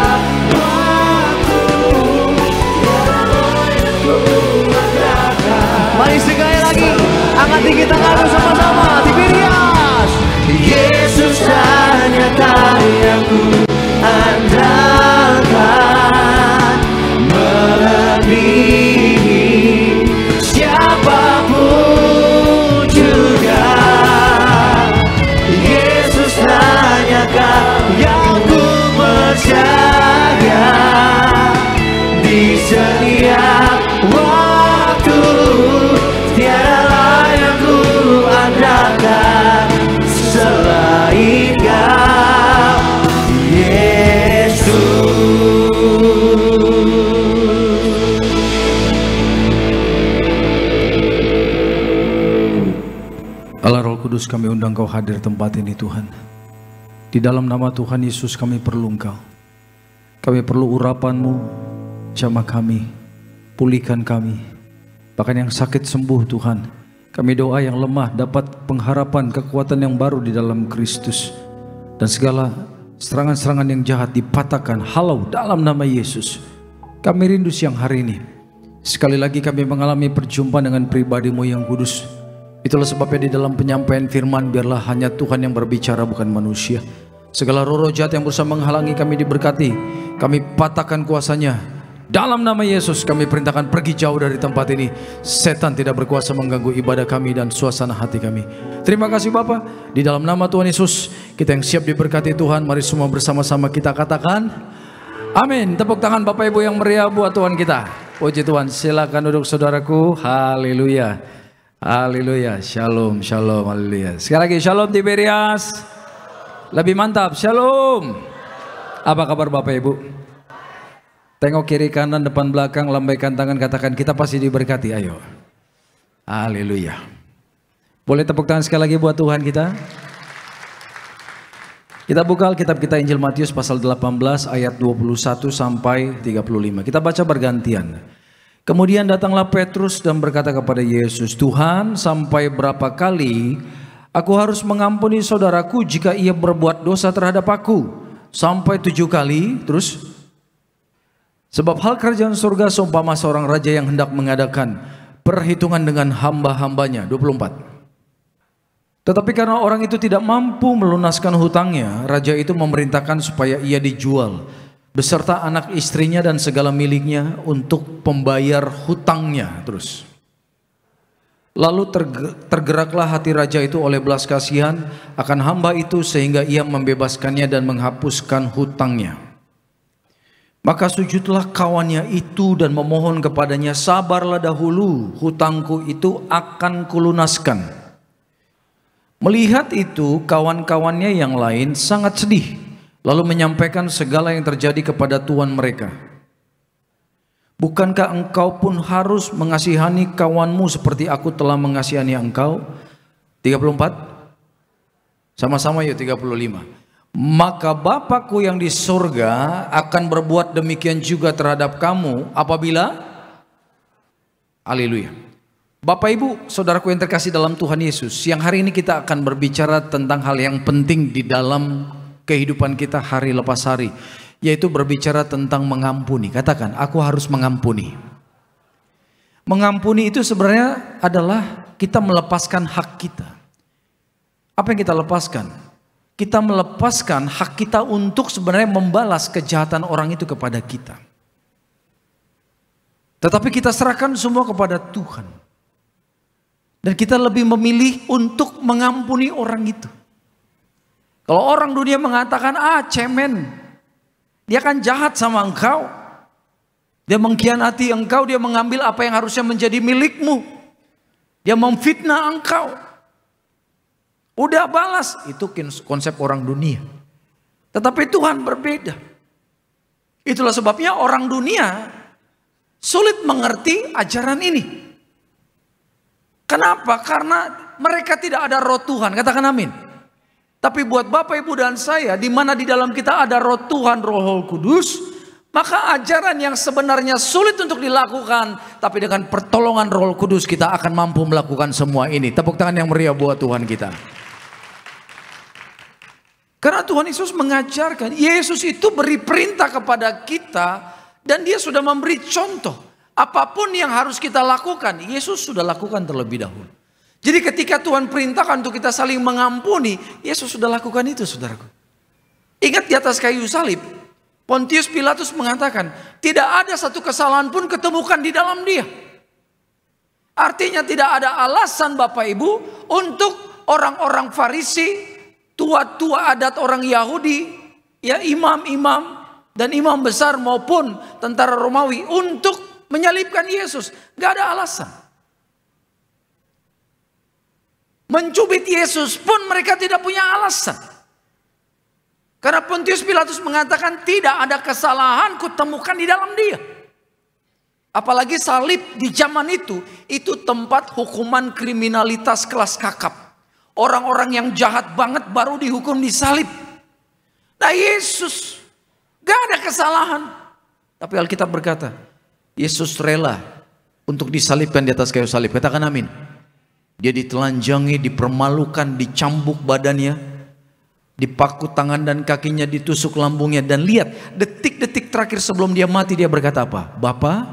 Speaker 5: Kudus, kami undang Kau hadir tempat ini Tuhan. Di dalam nama Tuhan Yesus kami perlu Engkau. Kami perlu urapan-Mu, jamah kami, pulihkan kami. Bahkan yang sakit sembuh Tuhan. Kami doa yang lemah dapat pengharapan, kekuatan yang baru di dalam Kristus. Dan segala serangan-serangan yang jahat dipatahkan, halau dalam nama Yesus. Kami rindu siang hari ini. Sekali lagi kami mengalami perjumpaan dengan pribadi-Mu yang kudus. Itulah sebabnya di dalam penyampaian firman biarlah hanya Tuhan yang berbicara, bukan manusia. Segala roh-roh jahat yang berusaha menghalangi kami diberkati, kami patahkan kuasanya. Dalam nama Yesus kami perintahkan pergi jauh dari tempat ini. Setan tidak berkuasa mengganggu ibadah kami dan suasana hati kami. Terima kasih Bapa. Di dalam nama Tuhan Yesus kita yang siap diberkati Tuhan, mari semua bersama-sama kita katakan amin. Tepuk tangan Bapak Ibu yang meriah buat Tuhan kita. Puji Tuhan. Silakan duduk saudaraku. Haleluya. Haleluya. Shalom, shalom, haleluya. Sekali lagi shalom Tiberias. Lebih mantap. Shalom. Apa kabar Bapak Ibu? Tengok kiri kanan depan belakang, lambaikan tangan, katakan kita pasti diberkati. Ayo. Haleluya. Boleh tepuk tangan sekali lagi buat Tuhan kita. Kita buka Alkitab kita Injil Matius pasal 18 ayat 21 sampai 35. Kita baca bergantian. Kemudian datanglah Petrus dan berkata kepada Yesus, Tuhan, sampai berapa kali aku harus mengampuni saudaraku jika ia berbuat dosa terhadap aku? Sampai 7 kali? Terus? Sebab hal kerajaan surga seumpama seorang raja yang hendak mengadakan perhitungan dengan hamba-hambanya. 24. Tetapi karena orang itu tidak mampu melunaskan hutangnya, raja itu memerintahkan supaya ia dijual beserta anak istrinya dan segala miliknya untuk pembayar hutangnya. Terus. Lalu tergeraklah hati raja itu oleh belas kasihan akan hamba itu sehingga ia membebaskannya dan menghapuskan hutangnya. Maka sujudlah kawannya itu dan memohon kepadanya, sabarlah dahulu, hutangku itu akan kulunaskan. Melihat itu kawan-kawannya yang lain sangat sedih, lalu menyampaikan segala yang terjadi kepada tuan mereka. Bukankah engkau pun harus mengasihani kawanmu seperti aku telah mengasihani engkau? 34. Sama-sama yuk 35. Maka Bapakku yang di surga akan berbuat demikian juga terhadap kamu apabila, haleluya. Bapak Ibu, saudaraku yang terkasih dalam Tuhan Yesus, siang hari ini kita akan berbicara tentang hal yang penting di dalam kehidupan kita hari lepas hari, yaitu berbicara tentang mengampuni. Katakan, aku harus mengampuni. Mengampuni itu sebenarnya adalah kita melepaskan hak kita. Apa yang kita lepaskan? Kita melepaskan hak kita untuk sebenarnya membalas kejahatan orang itu kepada kita. Tetapi kita serahkan semua kepada Tuhan. Dan kita lebih memilih untuk mengampuni orang itu. Kalau orang dunia mengatakan, cemen, dia kan jahat sama engkau. Dia mengkhianati engkau, dia mengambil apa yang harusnya menjadi milikmu. Dia memfitnah engkau. Udah balas, itu konsep orang dunia. Tetapi Tuhan berbeda. Itulah sebabnya orang dunia sulit mengerti ajaran ini. Kenapa? Karena mereka tidak ada roh Tuhan. Katakan amin. Tapi buat Bapak, Ibu dan saya, di mana di dalam kita ada roh Tuhan, Roh Kudus, maka ajaran yang sebenarnya sulit untuk dilakukan, tapi dengan pertolongan Roh Kudus kita akan mampu melakukan semua ini. Tepuk tangan yang meriah buat Tuhan kita. Karena Tuhan Yesus mengajarkan, Yesus itu beri perintah kepada kita dan dia sudah memberi contoh. Apapun yang harus kita lakukan, Yesus sudah lakukan terlebih dahulu. Jadi ketika Tuhan perintahkan untuk kita saling mengampuni, Yesus sudah lakukan itu, saudaraku. Ingat di atas kayu salib, Pontius Pilatus mengatakan, tidak ada satu kesalahan pun ketemukan di dalam dia. Artinya tidak ada alasan Bapak Ibu untuk orang-orang Farisi, tua-tua adat orang Yahudi, ya imam-imam dan imam besar maupun tentara Romawi untuk menyalibkan Yesus. Gak ada alasan. Mencubit Yesus pun mereka tidak punya alasan. Karena Pontius Pilatus mengatakan tidak ada kesalahan kutemukan di dalam dia. Apalagi salib di zaman itu tempat hukuman kriminalitas kelas kakap.
Speaker 6: Orang-orang yang jahat banget baru dihukum disalib. Nah Yesus gak ada kesalahan. Tapi Alkitab berkata, Yesus rela untuk disalibkan di atas kayu salib. Katakan amin. Dia ditelanjangi, dipermalukan, dicambuk badannya, dipaku tangan dan kakinya, ditusuk lambungnya. Dan lihat, detik-detik terakhir sebelum dia mati, dia berkata apa? Bapa,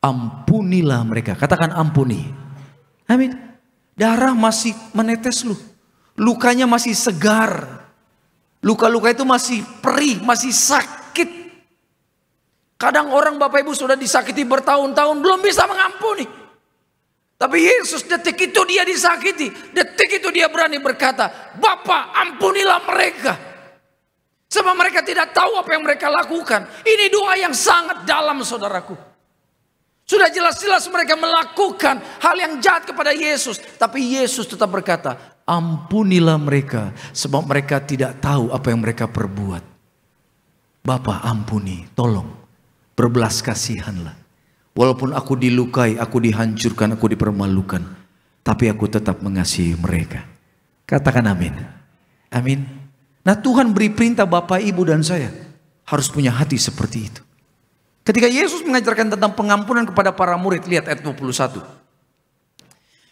Speaker 6: ampunilah mereka. Katakan ampuni. Amin. Darah masih menetes lu. Lukanya masih segar. Luka-luka itu masih perih, masih sakit. Kadang orang Bapak Ibu sudah disakiti bertahun-tahun, belum bisa mengampuni. Tapi Yesus detik itu dia disakiti. Detik itu dia berani berkata, Bapa ampunilah mereka. Sebab mereka tidak tahu apa yang mereka lakukan. Ini doa yang sangat dalam saudaraku. Sudah jelas-jelas mereka melakukan hal yang jahat kepada Yesus. Tapi Yesus tetap berkata, ampunilah mereka. Sebab mereka tidak tahu apa yang mereka perbuat. Bapa ampuni, tolong. Berbelas kasihanlah. Walaupun aku dilukai, aku dihancurkan, aku dipermalukan. Tapi aku tetap mengasihi mereka. Katakan amin. Amin. Nah Tuhan beri perintah Bapak, Ibu dan saya. Harus punya hati seperti itu. Ketika Yesus mengajarkan tentang pengampunan kepada para murid. Lihat ayat 21.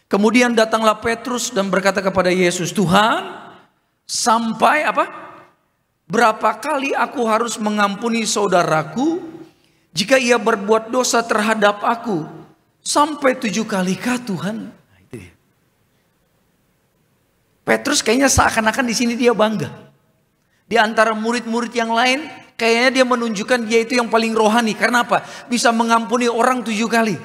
Speaker 6: Kemudian datanglah Petrus dan berkata kepada Yesus. Tuhan, sampai apa? Berapa kali aku harus mengampuni saudaraku jika ia berbuat dosa terhadap aku? Sampai 7 kali kah Tuhan? Petrus kayaknya seakan-akan di sini dia bangga. Di antara murid-murid yang lain, kayaknya dia menunjukkan dia itu yang paling rohani. Karena apa? Bisa mengampuni orang 7 kali.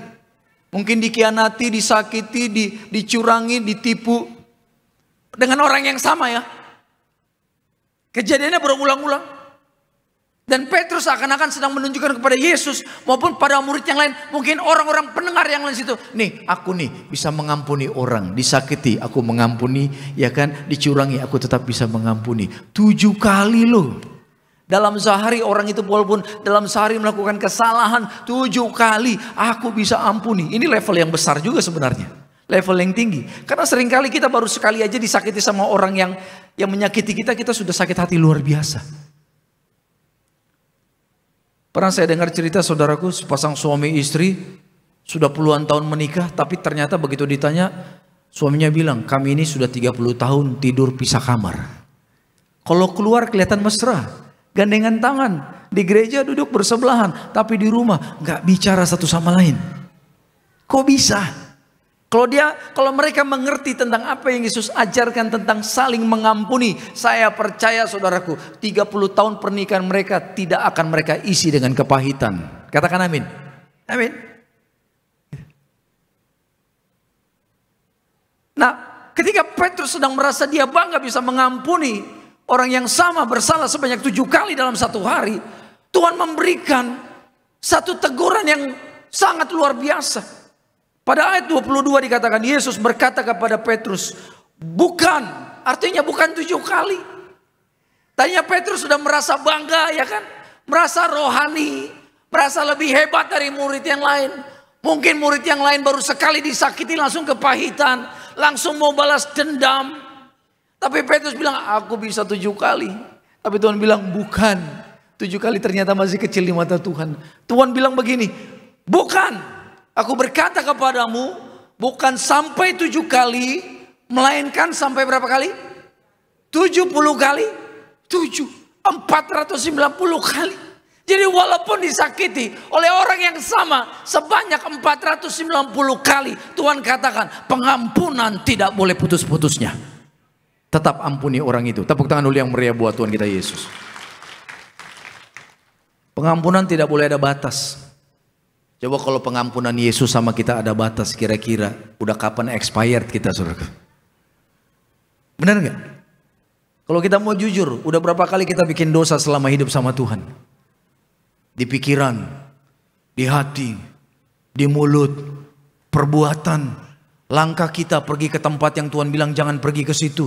Speaker 6: Mungkin dikhianati, disakiti, dicurangi, ditipu. Dengan orang yang sama ya. Kejadiannya berulang-ulang. Dan Petrus seakan-akan sedang menunjukkan kepada Yesus maupun pada murid yang lain. Mungkin orang-orang pendengar yang lain situ. Nih aku nih bisa mengampuni orang. Disakiti aku mengampuni. Ya kan, dicurangi aku tetap bisa mengampuni. 7 kali loh. Dalam sehari orang itu walaupun dalam sehari melakukan kesalahan 7 kali aku bisa ampuni. Ini level yang besar juga sebenarnya. Level yang tinggi. Karena seringkali kita baru sekali aja disakiti sama orang yang menyakiti kita. Kita sudah sakit hati luar biasa. Pernah saya dengar cerita saudaraku, sepasang suami istri sudah puluhan tahun menikah, tapi ternyata begitu ditanya, suaminya bilang, kami ini sudah 30 tahun tidur pisah kamar. Kalau keluar kelihatan mesra, gandengan tangan, di gereja duduk bersebelahan, tapi di rumah nggak bicara satu sama lain. Kok bisa? Kalau mereka mengerti tentang apa yang Yesus ajarkan tentang saling mengampuni, saya percaya saudaraku, 30 tahun pernikahan mereka tidak akan mereka isi dengan kepahitan. Katakan amin. Amin. Nah, ketika Petrus sedang merasa dia bangga bisa mengampuni orang yang sama bersalah sebanyak 7 kali dalam satu hari, Tuhan memberikan satu teguran yang sangat luar biasa. Pada ayat 22 dikatakan Yesus berkata kepada Petrus, bukan, artinya bukan 7 kali. Tadinya Petrus sudah merasa bangga ya kan, merasa rohani, merasa lebih hebat dari murid yang lain. Mungkin murid yang lain baru sekali disakiti langsung kepahitan, langsung mau balas dendam. Tapi Petrus bilang, aku bisa 7 kali. Tapi Tuhan bilang bukan, 7 kali ternyata masih kecil di mata Tuhan. Tuhan bilang begini, bukan. Aku berkata kepadamu, bukan sampai 7 kali, melainkan sampai berapa kali? 70 kali? 490 kali. Jadi walaupun disakiti oleh orang yang sama sebanyak 490 kali, Tuhan katakan pengampunan tidak boleh putus-putusnya. Tetap ampuni orang itu. Tepuk tangan dulu yang meriah buat Tuhan kita Yesus. Pengampunan tidak boleh ada batas. Coba kalau pengampunan Yesus sama kita ada batas, kira-kira udah kapan expired kita saudara? Benar nggak? Kalau kita mau jujur, udah berapa kali kita bikin dosa selama hidup sama Tuhan? Di pikiran, di hati, di mulut, perbuatan, langkah kita pergi ke tempat yang Tuhan bilang jangan pergi ke situ.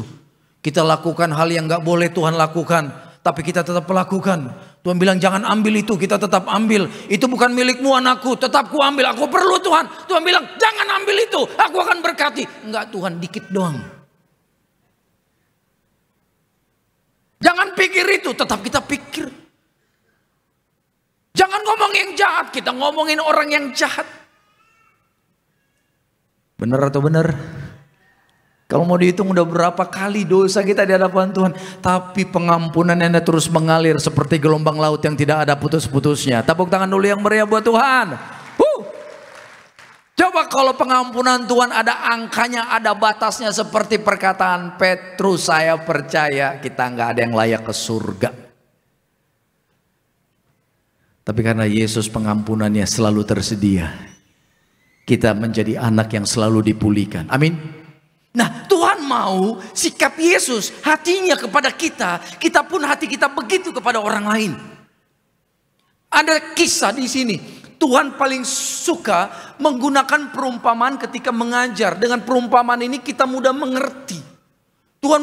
Speaker 6: Kita lakukan hal yang nggak boleh Tuhan lakukan, tapi kita tetap melakukan. Tuhan bilang jangan ambil itu, kita tetap ambil. Itu bukan milikmu anakku, tetap ku ambil. Aku perlu Tuhan. Tuhan bilang jangan ambil itu, aku akan berkati. Enggak Tuhan, dikit doang. pikir itu, tetap kita pikir. Jangan ngomong yang jahat, kita ngomongin orang yang jahat. Benar atau benar? Kalau mau dihitung udah berapa kali dosa kita di hadapan Tuhan. Tapi pengampunannya terus mengalir seperti gelombang laut yang tidak ada putus-putusnya. Tepuk tangan dulu yang meriah buat Tuhan. Coba kalau pengampunan Tuhan ada angkanya, ada batasnya, seperti perkataan Petrus, saya percaya kita nggak ada yang layak ke surga. Tapi karena Yesus pengampunannya selalu tersedia, kita menjadi anak yang selalu dipulihkan. Amin. Nah, Tuhan mau sikap Yesus, hatinya kepada kita, kita pun hati kita begitu kepada orang lain. Ada kisah di sini. Tuhan paling suka menggunakan perumpamaan ketika mengajar. Dengan perumpamaan ini kita mudah mengerti. Tuhan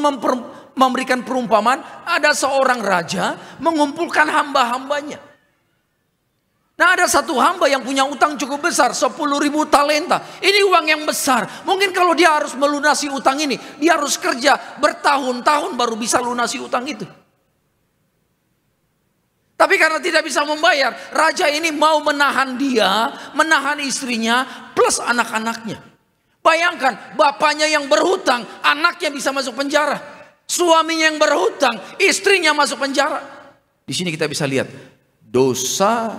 Speaker 6: memberikan perumpamaan, ada seorang raja mengumpulkan hamba-hambanya. Nah, ada satu hamba yang punya utang cukup besar, 10.000 talenta. Ini uang yang besar. Mungkin kalau dia harus melunasi utang ini, dia harus kerja bertahun-tahun baru bisa lunasi utang itu. Tapi karena tidak bisa membayar, raja ini mau menahan dia, menahan istrinya, plus anak-anaknya. Bayangkan, bapaknya yang berhutang, anaknya bisa masuk penjara. Suaminya yang berhutang, istrinya masuk penjara. Di sini kita bisa lihat, dosa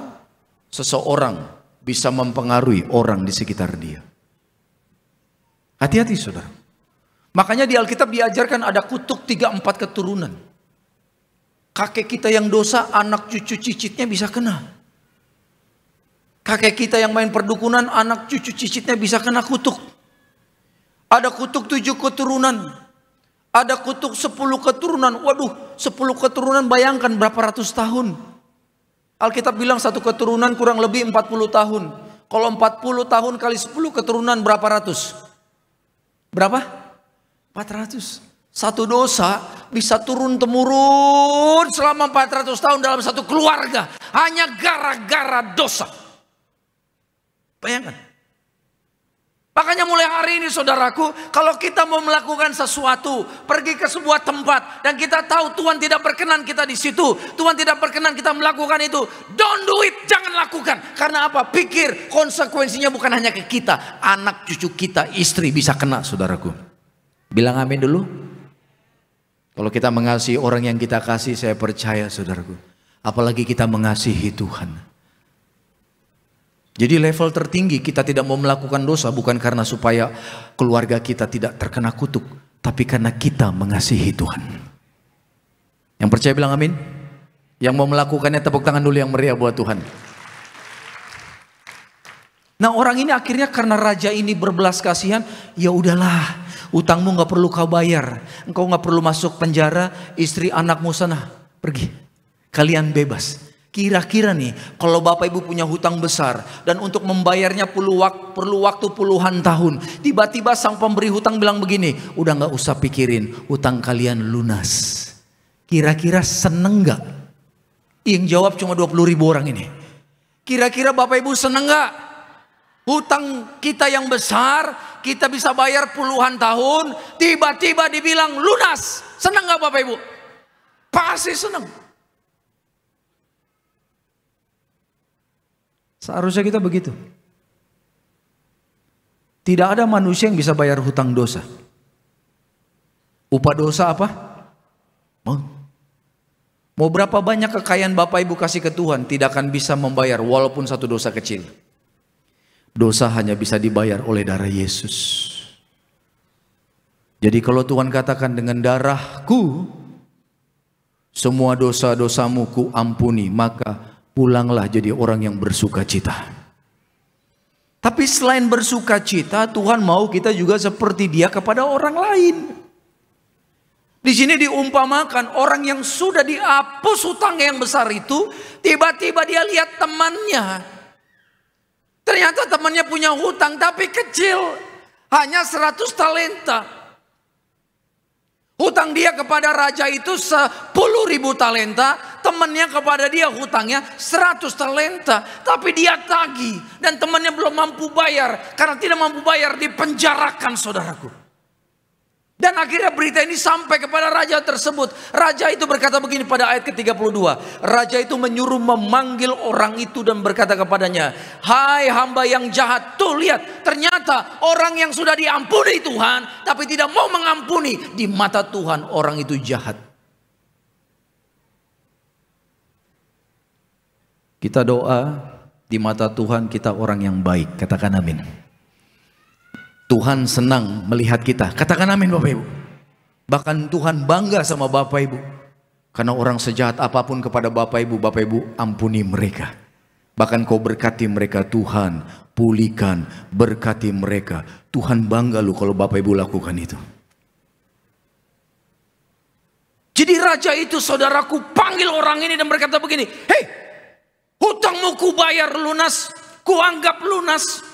Speaker 6: seseorang bisa mempengaruhi orang di sekitar dia. Hati-hati saudara. Makanya di Alkitab diajarkan ada kutuk 3-4 keturunan. Kakek kita yang dosa, anak cucu cicitnya bisa kena. Kakek kita yang main perdukunan, anak cucu cicitnya bisa kena kutuk. Ada kutuk 7 keturunan. Ada kutuk 10 keturunan. Waduh, 10 keturunan bayangkan berapa ratus tahun. Alkitab bilang satu keturunan kurang lebih 40 tahun. Kalau 40 tahun kali 10 keturunan berapa ratus? Berapa? 400. Satu dosa bisa turun-temurun selama 400 tahun dalam satu keluarga. Hanya gara-gara dosa. Bayangkan. Makanya mulai hari ini saudaraku, kalau kita mau melakukan sesuatu, pergi ke sebuah tempat dan kita tahu Tuhan tidak berkenan kita di situ, Tuhan tidak berkenan kita melakukan itu, don't do it, jangan lakukan. Karena apa? Pikir konsekuensinya bukan hanya ke kita, anak cucu kita, istri bisa kena saudaraku. Bilang amin dulu. Kalau kita mengasihi orang yang kita kasih, saya percaya saudaraku, apalagi kita mengasihi Tuhan. Jadi level tertinggi kita tidak mau melakukan dosa bukan karena supaya keluarga kita tidak terkena kutuk, tapi karena kita mengasihi Tuhan. Yang percaya bilang amin. Yang mau melakukannya tepuk tangan dulu yang meriah buat Tuhan. Nah, orang ini akhirnya karena raja ini berbelas kasihan, ya udahlah, utangmu nggak perlu kau bayar, engkau nggak perlu masuk penjara, istri anakmu sana pergi, kalian bebas. Kira-kira nih, kalau bapak ibu punya hutang besar dan untuk membayarnya perlu waktu puluhan tahun, tiba-tiba sang pemberi hutang bilang begini, udah nggak usah pikirin, hutang kalian lunas. Kira-kira seneng nggak? Yang jawab cuma 20.000 orang ini. Kira-kira bapak ibu seneng nggak? Hutang kita yang besar, kita bisa bayar puluhan tahun, tiba-tiba dibilang lunas. Senang gak Bapak Ibu? Pasti senang. Seharusnya kita begitu. Tidak ada manusia yang bisa bayar hutang dosa. Upah dosa apa? Mau berapa banyak kekayaan Bapak Ibu kasih ke Tuhan, tidak akan bisa membayar walaupun satu dosa kecil. Dosa hanya bisa dibayar oleh darah Yesus. Jadi kalau Tuhan katakan dengan darahku semua dosa-dosamu ku ampuni, maka pulanglah jadi orang yang bersuka cita. Tapi selain bersuka cita, Tuhan mau kita juga seperti Dia kepada orang lain. Di sini diumpamakan orang yang sudah dihapus hutangnya yang besar itu, tiba-tiba dia lihat temannya. Ternyata temannya punya hutang tapi kecil, hanya 100 talenta. Hutang dia kepada raja itu 10.000 talenta, temannya kepada dia hutangnya 100 talenta. Tapi dia tagih dan temannya belum mampu bayar. Karena tidak mampu bayar dipenjarakan saudaraku. Dan akhirnya berita ini sampai kepada raja tersebut. Raja itu berkata begini pada ayat ke-32. Raja itu menyuruh memanggil orang itu dan berkata kepadanya, hai hamba yang jahat. Tuh lihat, ternyata orang yang sudah diampuni Tuhan tapi tidak mau mengampuni. Di mata Tuhan orang itu jahat. Kita doa, di mata Tuhan kita orang yang baik. Katakan amin. Tuhan senang melihat kita. Katakan amin Bapak Ibu. Bahkan Tuhan bangga sama Bapak Ibu. Karena orang sejahat apapun kepada Bapak Ibu ampuni mereka. Bahkan kau berkati mereka Tuhan. Pulihkan, berkati mereka. Tuhan bangga lu kalau Bapak Ibu lakukan itu. Jadi raja itu saudaraku panggil orang ini dan berkata begini. Hei, hutangmu ku bayar lunas. Ku anggap lunas.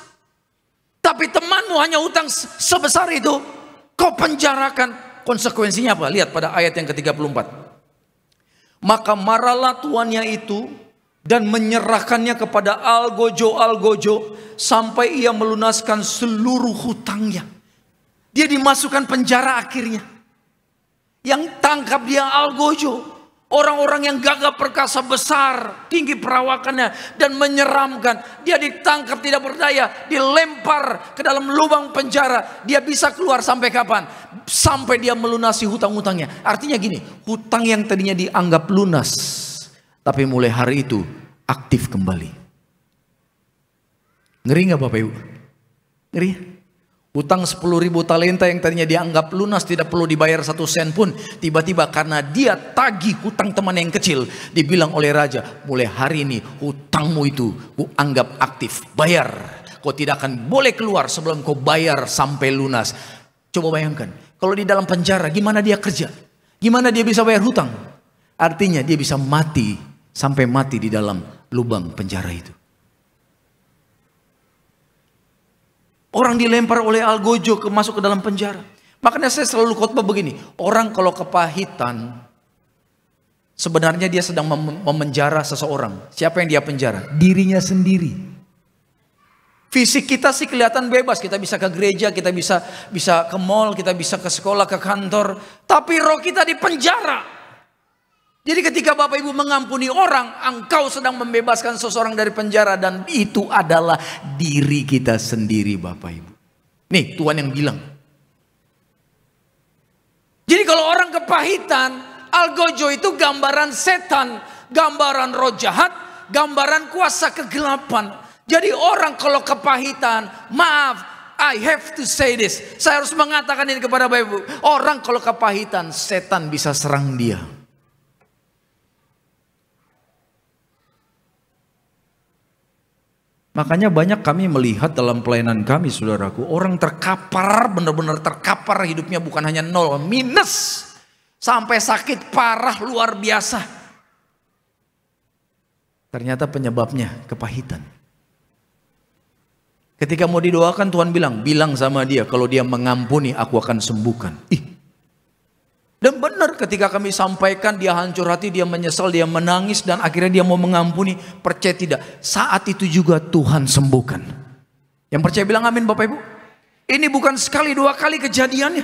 Speaker 6: Tapi temanmu hanya utang sebesar itu, kau penjarakan. Konsekuensinya apa? Lihat pada ayat yang ke-34. Maka marahlah tuannya itu dan menyerahkannya kepada algojo sampai ia melunaskan seluruh hutangnya. Dia dimasukkan penjara akhirnya. Yang tangkap dia algojo. Orang-orang yang gagah perkasa besar, tinggi perawakannya dan menyeramkan. Dia ditangkap tidak berdaya, dilempar ke dalam lubang penjara. Dia bisa keluar sampai kapan? Sampai dia melunasi hutang-hutangnya. Artinya gini, hutang yang tadinya dianggap lunas, tapi mulai hari itu aktif kembali. Ngeri gak Bapak Ibu? Ngeri? Hutang 10.000 talenta yang tadinya dianggap lunas, tidak perlu dibayar 1 sen pun, tiba-tiba karena dia tagih hutang teman yang kecil, dibilang oleh raja, mulai hari ini hutangmu itu ku anggap aktif, bayar. Kau tidak akan boleh keluar sebelum kau bayar sampai lunas. Coba bayangkan, kalau di dalam penjara gimana dia kerja? Gimana dia bisa bayar hutang? Artinya dia bisa mati, sampai mati di dalam lubang penjara itu. Orang dilempar oleh algojo masuk ke dalam penjara. Makanya saya selalu khotbah begini. Orang kalau kepahitan, sebenarnya dia sedang memenjara seseorang. Siapa yang dia penjara? Dirinya sendiri. Fisik kita sih kelihatan bebas. Kita bisa ke gereja, kita bisa ke mall, kita bisa ke sekolah, ke kantor. Tapi roh kita di penjara. Jadi ketika Bapak Ibu mengampuni orang, engkau sedang membebaskan seseorang dari penjara. Dan itu adalah diri kita sendiri Bapak Ibu. Nih Tuhan yang bilang. Jadi kalau orang kepahitan, algojo itu gambaran setan, gambaran roh jahat, gambaran kuasa kegelapan. Jadi orang kalau kepahitan, maaf, I have to say this. Saya harus mengatakan ini kepada Bapak Ibu. Orang kalau kepahitan, setan bisa serang dia. Makanya banyak kami melihat dalam pelayanan kami saudaraku, orang terkapar, benar-benar terkapar hidupnya, bukan hanya 0, minus. Sampai sakit parah luar biasa. Ternyata penyebabnya kepahitan. Ketika mau didoakan Tuhan bilang sama dia, kalau dia mengampuni aku akan sembuhkan. Dan benar ketika kami sampaikan, dia hancur hati, dia menyesal, dia menangis, dan akhirnya dia mau mengampuni. Percaya tidak, saat itu juga Tuhan sembuhkan. Yang percaya bilang amin Bapak Ibu. Ini bukan sekali 2 kali kejadiannya.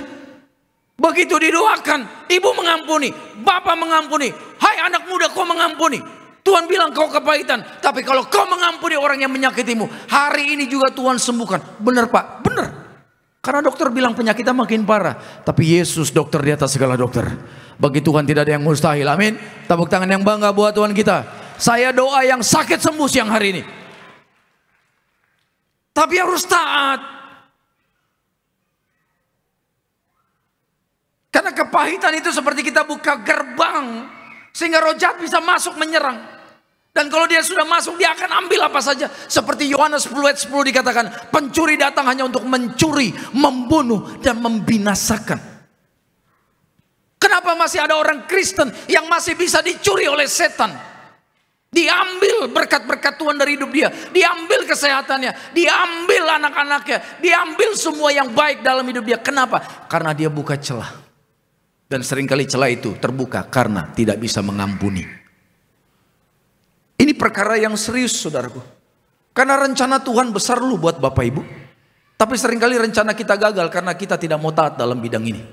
Speaker 6: Begitu didoakan, ibu mengampuni, bapak mengampuni. Hai anak muda, kau mengampuni. Tuhan bilang kau kepahitan, tapi kalau kau mengampuni orang yang menyakitimu, hari ini juga Tuhan sembuhkan. Benar Pak, benar. Karena dokter bilang penyakitnya makin parah. Tapi Yesus dokter di atas segala dokter. Bagi Tuhan tidak ada yang mustahil. Amin. Tepuk tangan yang bangga buat Tuhan kita. Saya doa yang sakit sembuh siang hari ini. Tapi harus taat. Karena kepahitan itu seperti kita buka gerbang. Sehingga roh jahat bisa masuk menyerang. Dan kalau dia sudah masuk, dia akan ambil apa saja. Seperti Yohanes 10 ayat 10 dikatakan, pencuri datang hanya untuk mencuri, membunuh, dan membinasakan. Kenapa masih ada orang Kristen yang masih bisa dicuri oleh setan? Diambil berkat-berkat Tuhan dari hidup dia. Diambil kesehatannya. Diambil anak-anaknya. Diambil semua yang baik dalam hidup dia. Kenapa? Karena dia buka celah. Dan seringkali celah itu terbuka karena tidak bisa mengampuni. Ini perkara yang serius saudaraku. Karena rencana Tuhan besar dulu buat Bapak Ibu. Tapi seringkali rencana kita gagal karena kita tidak mau taat dalam bidang ini.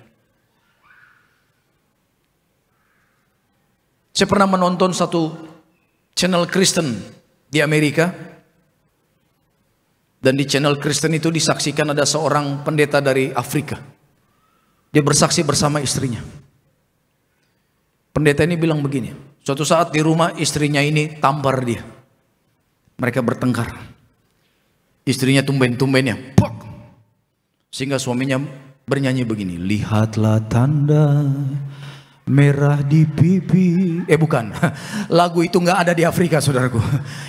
Speaker 6: Saya pernah menonton satu channel Kristen di Amerika. Dan di channel Kristen itu disaksikan ada seorang pendeta dari Afrika. Dia bersaksi bersama istrinya. Pendeta ini bilang begini, suatu saat di rumah istrinya ini tampar dia. Mereka bertengkar. Istrinya tumben-tumbennya, pok! Sehingga suaminya bernyanyi begini, lihatlah tanda merah di pipi. Bukan, lagu itu nggak ada di Afrika, saudaraku.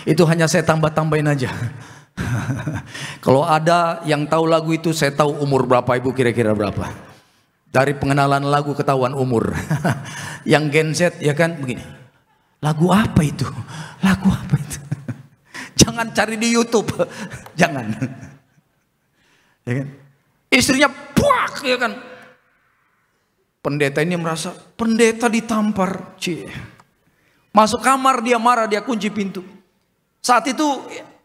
Speaker 6: Itu hanya saya tambah-tambahin aja. Kalau ada yang tahu lagu itu, saya tahu umur berapa ibu, kira-kira berapa. Dari pengenalan lagu ketahuan umur. Yang Gen Z ya kan begini, lagu apa itu? Lagu apa itu? Jangan cari di YouTube. Jangan. Ya kan? Istrinya puak ya kan. Pendeta ini merasa pendeta ditampar. Masuk kamar dia marah, dia kunci pintu. Saat itu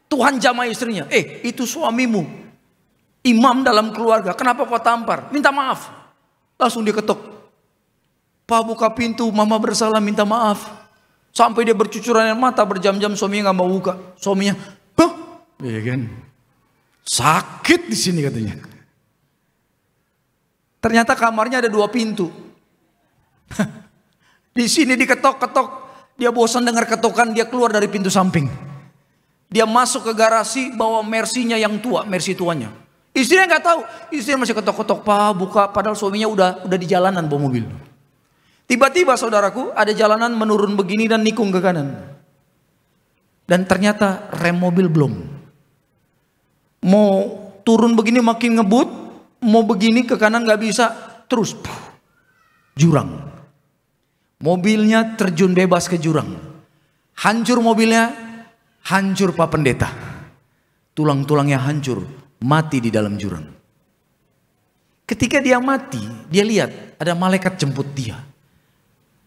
Speaker 6: Tuhan jamah istrinya, itu suamimu, imam dalam keluarga, kenapa kau tampar? Minta maaf. Langsung dia ketok. Pak, buka pintu, mama bersalah, minta maaf. Sampai dia bercucuran air mata berjam-jam, suaminya nggak mau buka. Suaminya, iya kan? Sakit di sini katanya. Ternyata kamarnya ada 2 pintu. Di sini diketok-ketok, dia bosan dengar ketokan, dia keluar dari pintu samping. Dia masuk ke garasi bawa Mercy-nya yang tua, Mercy tuanya. Istrinya nggak tahu, istrinya masih ketok-ketok, Pak buka, padahal suaminya udah di jalanan bawa mobil. Tiba-tiba saudaraku ada jalanan menurun begini dan nikung ke kanan. Dan ternyata rem mobil belum. Mau turun begini makin ngebut, mau begini ke kanan nggak bisa, terus jurang. Mobilnya terjun bebas ke jurang. Hancur mobilnya, hancur Pak Pendeta. Tulang-tulangnya hancur, mati di dalam jurang. Ketika dia mati, dia lihat ada malaikat jemput dia.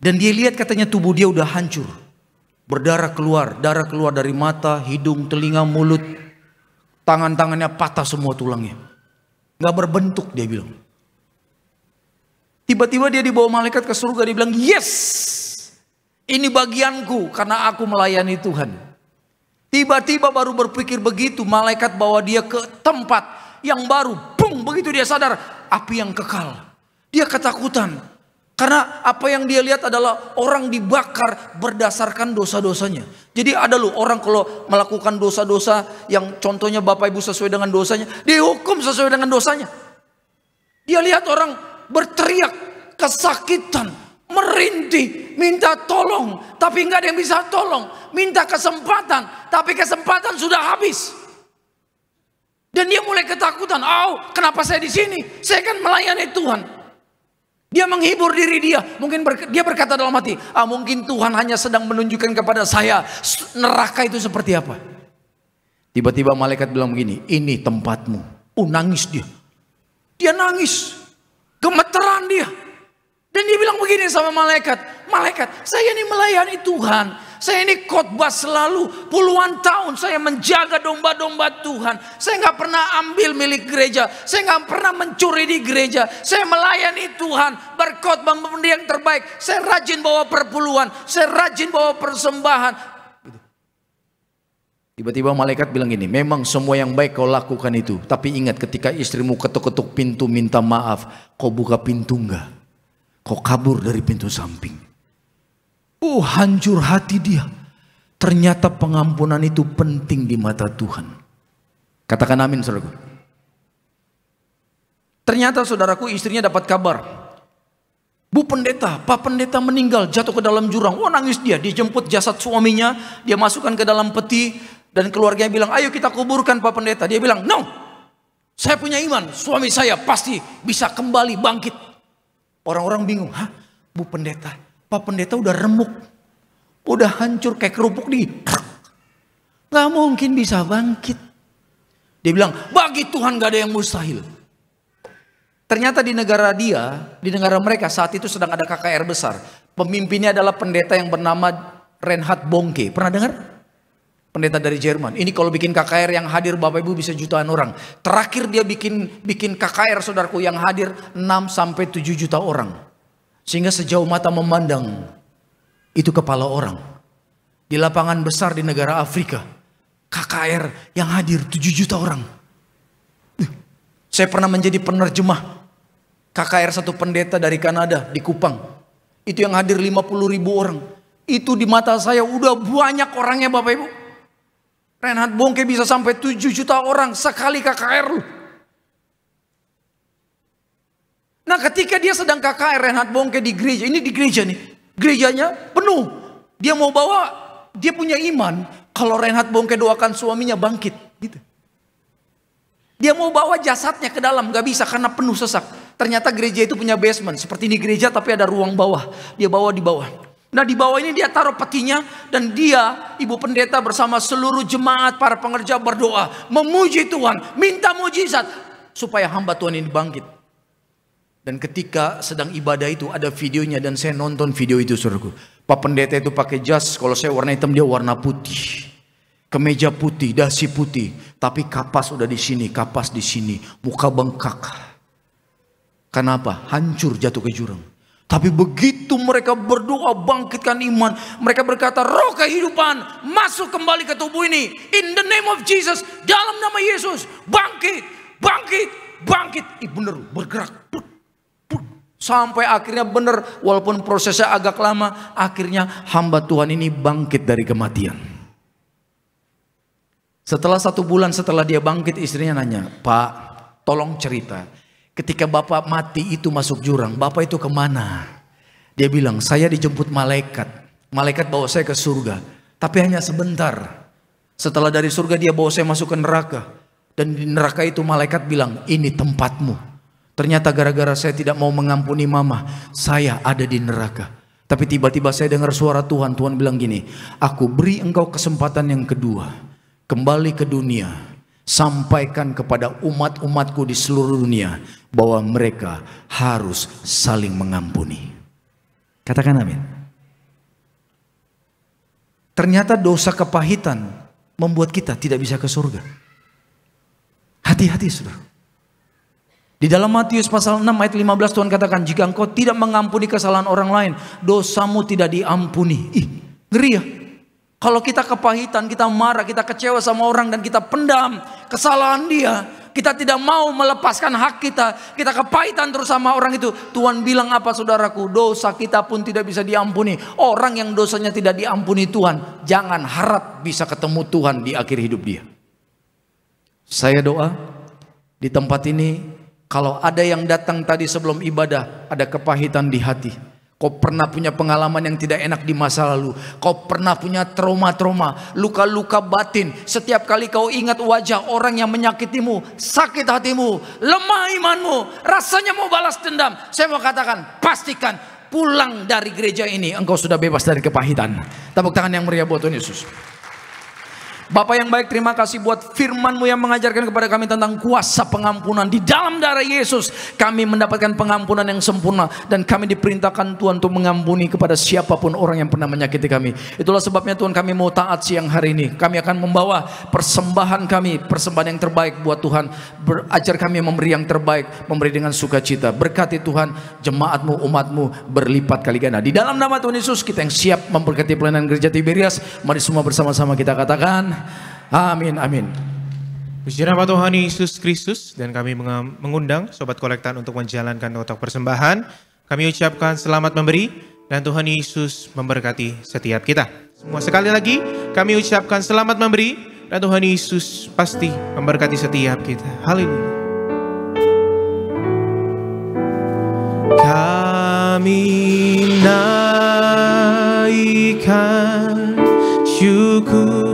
Speaker 6: Dan dia lihat katanya tubuh dia udah hancur. Berdarah keluar, darah keluar dari mata, hidung, telinga, mulut. Tangan-tangannya patah semua tulangnya. Gak berbentuk dia bilang. Tiba-tiba dia dibawa malaikat ke surga, dia bilang, yes! Ini bagianku karena aku melayani Tuhan. Tiba-tiba baru berpikir begitu, malaikat bawa dia ke tempat yang baru. Bung, begitu dia sadar, api yang kekal. Dia ketakutan. Karena apa yang dia lihat adalah orang dibakar berdasarkan dosa-dosanya. Jadi ada loh orang kalau melakukan dosa-dosa yang contohnya Bapak Ibu sesuai dengan dosanya, dihukum sesuai dengan dosanya. Dia lihat orang berteriak kesakitan, merintih, minta tolong, tapi nggak ada yang bisa tolong. Minta kesempatan, tapi kesempatan sudah habis. Dan dia mulai ketakutan. Kenapa saya di sini? Saya kan melayani Tuhan. Dia menghibur diri dia. Mungkin dia berkata dalam hati, mungkin Tuhan hanya sedang menunjukkan kepada saya neraka itu seperti apa. Tiba-tiba malaikat bilang begini, ini tempatmu. Nangis dia. Dia nangis. Gemeteran dia. Dan dia bilang begini sama malaikat, malaikat, saya ini melayani Tuhan. Saya ini khotbah selalu, puluhan tahun saya menjaga domba-domba Tuhan. Saya nggak pernah ambil milik gereja. Saya nggak pernah mencuri di gereja. Saya melayani Tuhan, berkhotbah yang terbaik. Saya rajin bawa perpuluhan, saya rajin bawa persembahan. Tiba-tiba malaikat bilang gini, memang semua yang baik kau lakukan itu. Tapi ingat ketika istrimu ketuk-ketuk pintu minta maaf, kau buka pintu enggak? Kau kabur dari pintu samping. Hancur hati dia. Ternyata pengampunan itu penting di mata Tuhan. Katakan amin saudaraku. Ternyata saudaraku istrinya dapat kabar. Bu pendeta, Pak pendeta meninggal, jatuh ke dalam jurang. Nangis dia, dijemput jasad suaminya, dia masukkan ke dalam peti. Dan keluarganya bilang, ayo kita kuburkan Pak pendeta. Dia bilang, no, saya punya iman, suami saya pasti bisa kembali bangkit. Orang-orang bingung, Bu pendeta, Pak pendeta udah remuk, udah hancur kayak kerupuk di, gak mungkin bisa bangkit. Dia bilang, bagi Tuhan gak ada yang mustahil. Ternyata di negara dia, di negara mereka saat itu sedang ada KKR besar. Pemimpinnya adalah pendeta yang bernama Reinhard Bonke. Pernah dengar? Pendeta dari Jerman. Ini kalau bikin KKR yang hadir Bapak Ibu bisa jutaan orang. Terakhir dia bikin KKR saudaraku yang hadir 6-7 juta orang. Sehingga sejauh mata memandang Itu kepala orang. Di lapangan besar di negara Afrika, KKR yang hadir 7 juta orang. Saya pernah menjadi penerjemah KKR satu pendeta dari Kanada di Kupang. Itu yang hadir 50.000 orang. Itu di mata saya udah banyak orangnya Bapak Ibu. Reinhard Bonnke bisa sampai 7 juta orang sekali KKR lu. Nah ketika dia sedang KKR Reinhard Bonnke di gereja, ini di gereja nih. Gerejanya penuh. Dia mau bawa, dia punya iman. Kalau Reinhard Bonnke doakan suaminya bangkit. Gitu. Dia mau bawa jasadnya ke dalam, gak bisa karena penuh sesak. Ternyata gereja itu punya basement. Seperti ini gereja tapi ada ruang bawah. Dia bawa di bawah. Nah di bawah ini dia taruh petinya. Dan dia, ibu pendeta bersama seluruh jemaat, para pengerja berdoa. Memuji Tuhan, minta mujizat. Supaya hamba Tuhan ini bangkit. Dan ketika sedang ibadah itu ada videonya. Dan saya nonton video itu saudaraku. Pak pendeta itu pakai jas, kalau saya warna hitam dia warna putih. Kemeja putih, dasi putih. Tapi kapas udah di sini, kapas di sini. Muka bengkak. Kenapa? Hancur jatuh ke jurang. Tapi begitu mereka berdoa bangkitkan iman. Mereka berkata roh kehidupan masuk kembali ke tubuh ini. In the name of Jesus. Dalam nama Yesus. Bangkit, bangkit, bangkit. Bener bergerak. Sampai akhirnya bener. Walaupun prosesnya agak lama. Akhirnya hamba Tuhan ini bangkit dari kematian. Setelah 1 bulan setelah dia bangkit istrinya nanya. Pak tolong cerita. Ketika bapak mati itu masuk jurang, bapak itu kemana? Dia bilang, saya dijemput malaikat. Malaikat bawa saya ke surga. Tapi hanya sebentar. Setelah dari surga dia bawa saya masuk ke neraka. Dan di neraka itu malaikat bilang, ini tempatmu. Ternyata gara-gara saya tidak mau mengampuni mama, saya ada di neraka. Tapi tiba-tiba saya dengar suara Tuhan. Tuhan bilang gini, aku beri engkau kesempatan yang kedua. Kembali ke dunia. Sampaikan kepada umat-umatku di seluruh dunia bahwa mereka harus saling mengampuni. Katakan amin. Ternyata dosa kepahitan membuat kita tidak bisa ke surga. Hati-hati saudara. Di dalam Matius pasal 6 ayat 15 Tuhan katakan, jika engkau tidak mengampuni kesalahan orang lain, dosamu tidak diampuni. Ih, ngeri ya. Kalau kita kepahitan, kita marah, kita kecewa sama orang dan kita pendam kesalahan dia. Kita tidak mau melepaskan hak kita. Kita kepahitan terus sama orang itu. Tuhan bilang apa saudaraku? Dosa kita pun tidak bisa diampuni. Orang yang dosanya tidak diampuni Tuhan, jangan harap bisa ketemu Tuhan di akhir hidup dia. Saya doa di tempat ini, kalau ada yang datang tadi sebelum ibadah, ada kepahitan di hati. Kau pernah punya pengalaman yang tidak enak di masa lalu. Kau pernah punya trauma-trauma, luka-luka batin. Setiap kali kau ingat wajah orang yang menyakitimu, sakit hatimu, lemah imanmu, rasanya mau balas dendam. Saya mau katakan, pastikan pulang dari gereja ini engkau sudah bebas dari kepahitan. Tepuk tangan yang meriah buat Tuhan Yesus. Bapak yang baik, terima kasih buat firman-Mu yang mengajarkan kepada kami tentang kuasa pengampunan. Di dalam darah Yesus kami mendapatkan pengampunan yang sempurna. Dan kami diperintahkan Tuhan untuk mengampuni kepada siapapun orang yang pernah menyakiti kami. Itulah sebabnya Tuhan kami mau taat siang hari ini. Kami akan membawa persembahan kami, persembahan yang terbaik buat Tuhan. Ajar kami memberi yang terbaik, memberi dengan sukacita. Berkati Tuhan jemaat-Mu, umat-Mu berlipat kali ganda. Di dalam nama Tuhan Yesus kita yang siap memberkati pelayanan gereja Tiberias. Mari semua bersama-sama kita katakan amin, amin.
Speaker 1: Puji nama Tuhan Yesus Kristus. Dan kami mengundang Sobat Kolektan untuk menjalankan kotak persembahan. Kami ucapkan selamat memberi. Dan Tuhan Yesus memberkati setiap kita. Semua sekali lagi kami ucapkan selamat memberi. Dan Tuhan Yesus pasti memberkati setiap kita. Haleluya. Kami naikkan syukur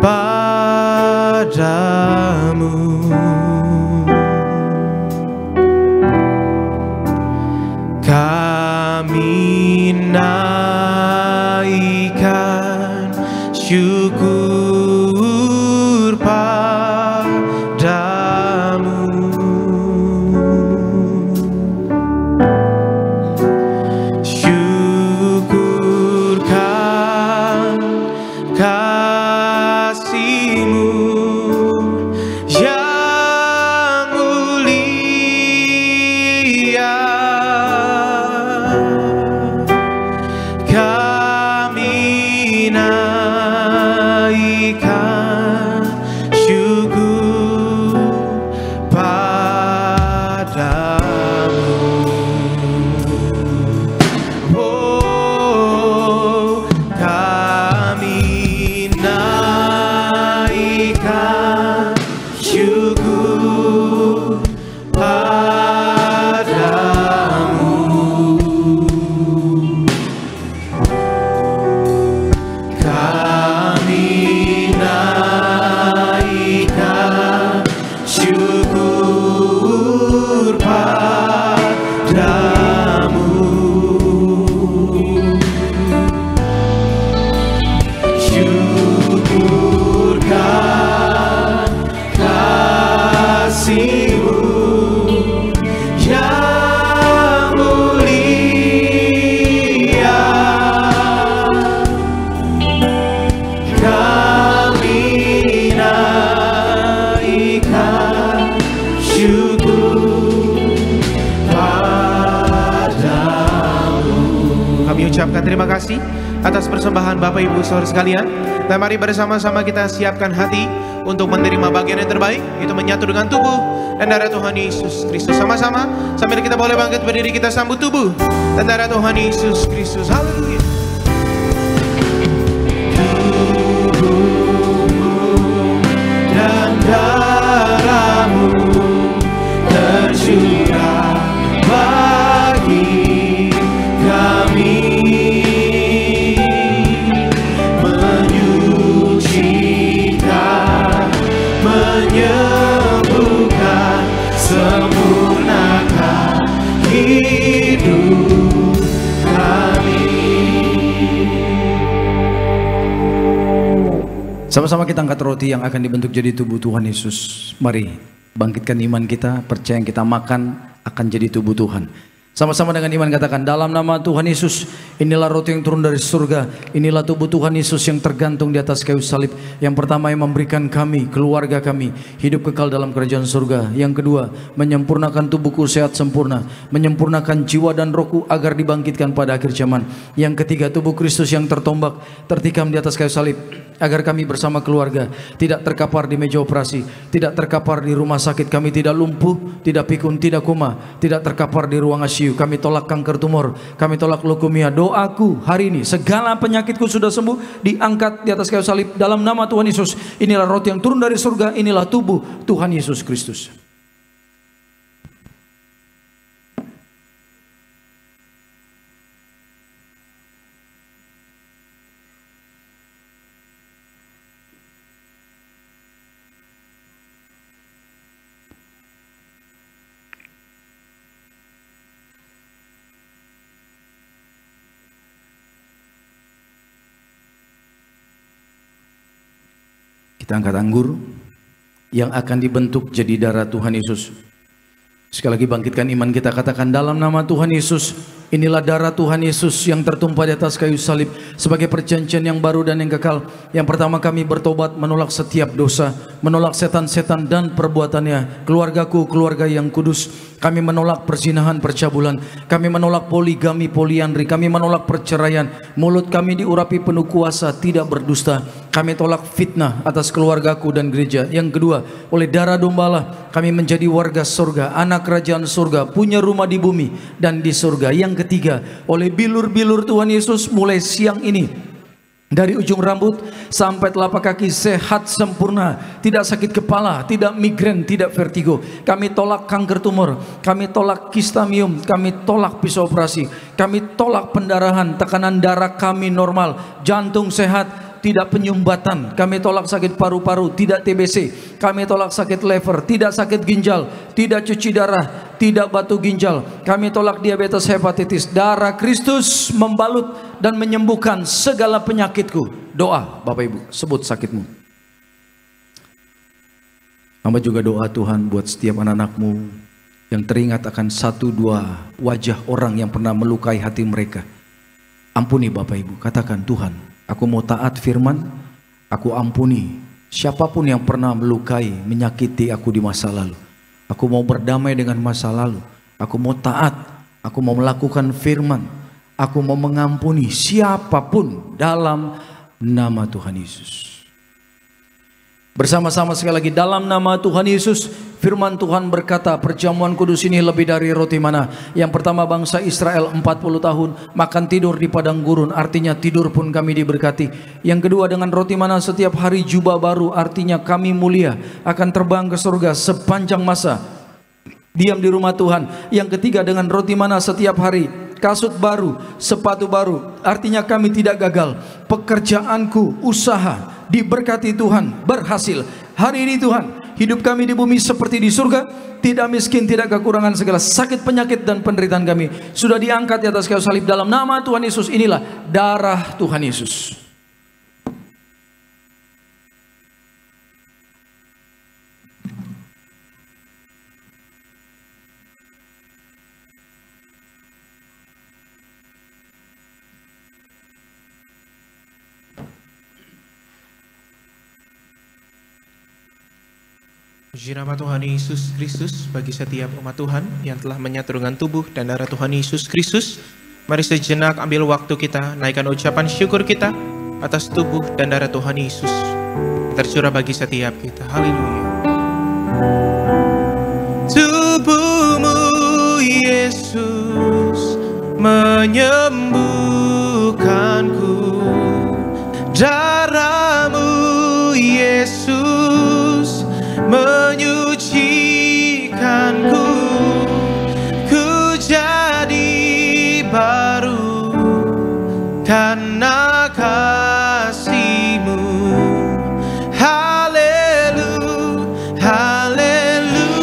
Speaker 1: padamu, kami naikkan syukur padamu, syukurkan syukur padamu. Kami naikkan syukur padamu. Syukurkan kasih-Mu yang mulia. Kami naikkan syukur padamu. Kami ucapkan terima kasih atas persembahan Bapak Ibu Saudara sekalian. Dan mari bersama-sama kita siapkan hati untuk menerima bagian yang terbaik, itu menyatu dengan tubuh dan darah Tuhan Yesus Kristus. Sama-sama sambil kita boleh bangkit berdiri, kita sambut tubuh dan darah Tuhan Yesus Kristus. Haleluya. Tubuhmu dan darahmu tercurah bagi kami, menyucikan, menyembuhkan, sempurnakan hidup kami.
Speaker 5: Sama-sama kita angkat roti yang akan dibentuk jadi tubuh Tuhan Yesus. Mari bangkitkan iman kita, percaya yang kita makan akan jadi tubuh Tuhan. Sama-sama dengan iman katakan, dalam nama Tuhan Yesus, inilah roti yang turun dari surga, inilah tubuh Tuhan Yesus yang tergantung di atas kayu salib. Yang pertama, yang memberikan kami, keluarga kami, hidup kekal dalam kerajaan surga. Yang kedua, menyempurnakan tubuhku sehat sempurna, menyempurnakan jiwa dan rohku agar dibangkitkan pada akhir zaman. Yang ketiga, tubuh Kristus yang tertombak, tertikam di atas kayu salib, agar kami bersama keluarga tidak terkapar di meja operasi, tidak terkapar di rumah sakit. Kami tidak lumpuh, tidak pikun, tidak koma, tidak terkapar di ruang ICU. Kami tolak kanker tumor, kami tolak leukemia. Doaku hari ini, segala penyakitku sudah sembuh, diangkat di atas kayu salib dalam nama Tuhan Yesus. Inilah roti yang turun dari surga, inilah tubuh Tuhan Yesus Kristus. Kita angkat anggur yang akan dibentuk jadi darah Tuhan Yesus. Sekali lagi bangkitkan iman kita, katakan, dalam nama Tuhan Yesus, inilah darah Tuhan Yesus yang tertumpah di atas kayu salib sebagai perjanjian yang baru dan yang kekal. Yang pertama, kami bertobat, menolak setiap dosa, menolak setan-setan dan perbuatannya. Keluargaku, keluarga yang kudus. Kami menolak perzinahan, percabulan. Kami menolak poligami, poliandri. Kami menolak perceraian. Mulut kami diurapi penuh kuasa, tidak berdusta. Kami tolak fitnah atas keluargaku dan gereja. Yang kedua, oleh darah dombalah kami menjadi warga surga, anak kerajaan surga, punya rumah di bumi dan di surga. Yang ketiga, oleh bilur-bilur Tuhan Yesus mulai siang ini, dari ujung rambut sampai telapak kaki sehat sempurna, tidak sakit kepala, tidak migrain, tidak vertigo. Kami tolak kanker tumor, kami tolak kistamium, kami tolak pisau operasi, kami tolak pendarahan, tekanan darah kami normal, jantung sehat, tidak penyumbatan. Kami tolak sakit paru-paru, tidak TBC. Kami tolak sakit lever, tidak sakit ginjal, tidak cuci darah, tidak batu ginjal. Kami tolak diabetes, hepatitis. Darah Kristus membalut dan menyembuhkan segala penyakitku. Doa, Bapak Ibu, sebut sakitmu. Hamba juga doa Tuhan buat setiap anak-anakmu yang teringat akan satu dua wajah orang yang pernah melukai hati mereka. Ampuni Bapak Ibu, katakan, Tuhan, aku mau taat firman, aku ampuni siapapun yang pernah melukai, menyakiti aku di masa lalu. Aku mau berdamai dengan masa lalu. Aku mau taat, aku mau melakukan firman, aku mau mengampuni siapapun dalam nama Tuhan Yesus. Bersama-sama sekali lagi, dalam nama Tuhan Yesus, Firman Tuhan berkata, perjamuan kudus ini lebih dari roti mana. Yang pertama bangsa Israel 40 tahun makan tidur di padang gurun, artinya tidur pun kami diberkati. Yang kedua dengan roti mana setiap hari jubah baru, artinya kami mulia akan terbang ke surga sepanjang masa diam di rumah Tuhan. Yang ketiga dengan roti mana setiap hari kasut baru, sepatu baru, artinya kami tidak gagal. Pekerjaanku, usaha diberkati Tuhan, berhasil. Hari ini Tuhan, hidup kami di bumi seperti di surga, tidak miskin, tidak kekurangan, segala sakit, penyakit dan penderitaan kami sudah diangkat di atas kayu salib. Dalam nama Tuhan Yesus, inilah darah Tuhan Yesus.
Speaker 1: Puji nama Tuhan Yesus Kristus bagi setiap umat Tuhan yang telah menyatu dengan tubuh dan darah Tuhan Yesus Kristus. Mari sejenak ambil waktu kita, naikkan ucapan syukur kita atas tubuh dan darah Tuhan Yesus tercurah bagi setiap kita. Haleluya. Tubuhmu Yesus menyembuhkanku, darahmu Yesus menyucikanku, ku jadi baru karena kasih-Mu. Haleluya, haleluya.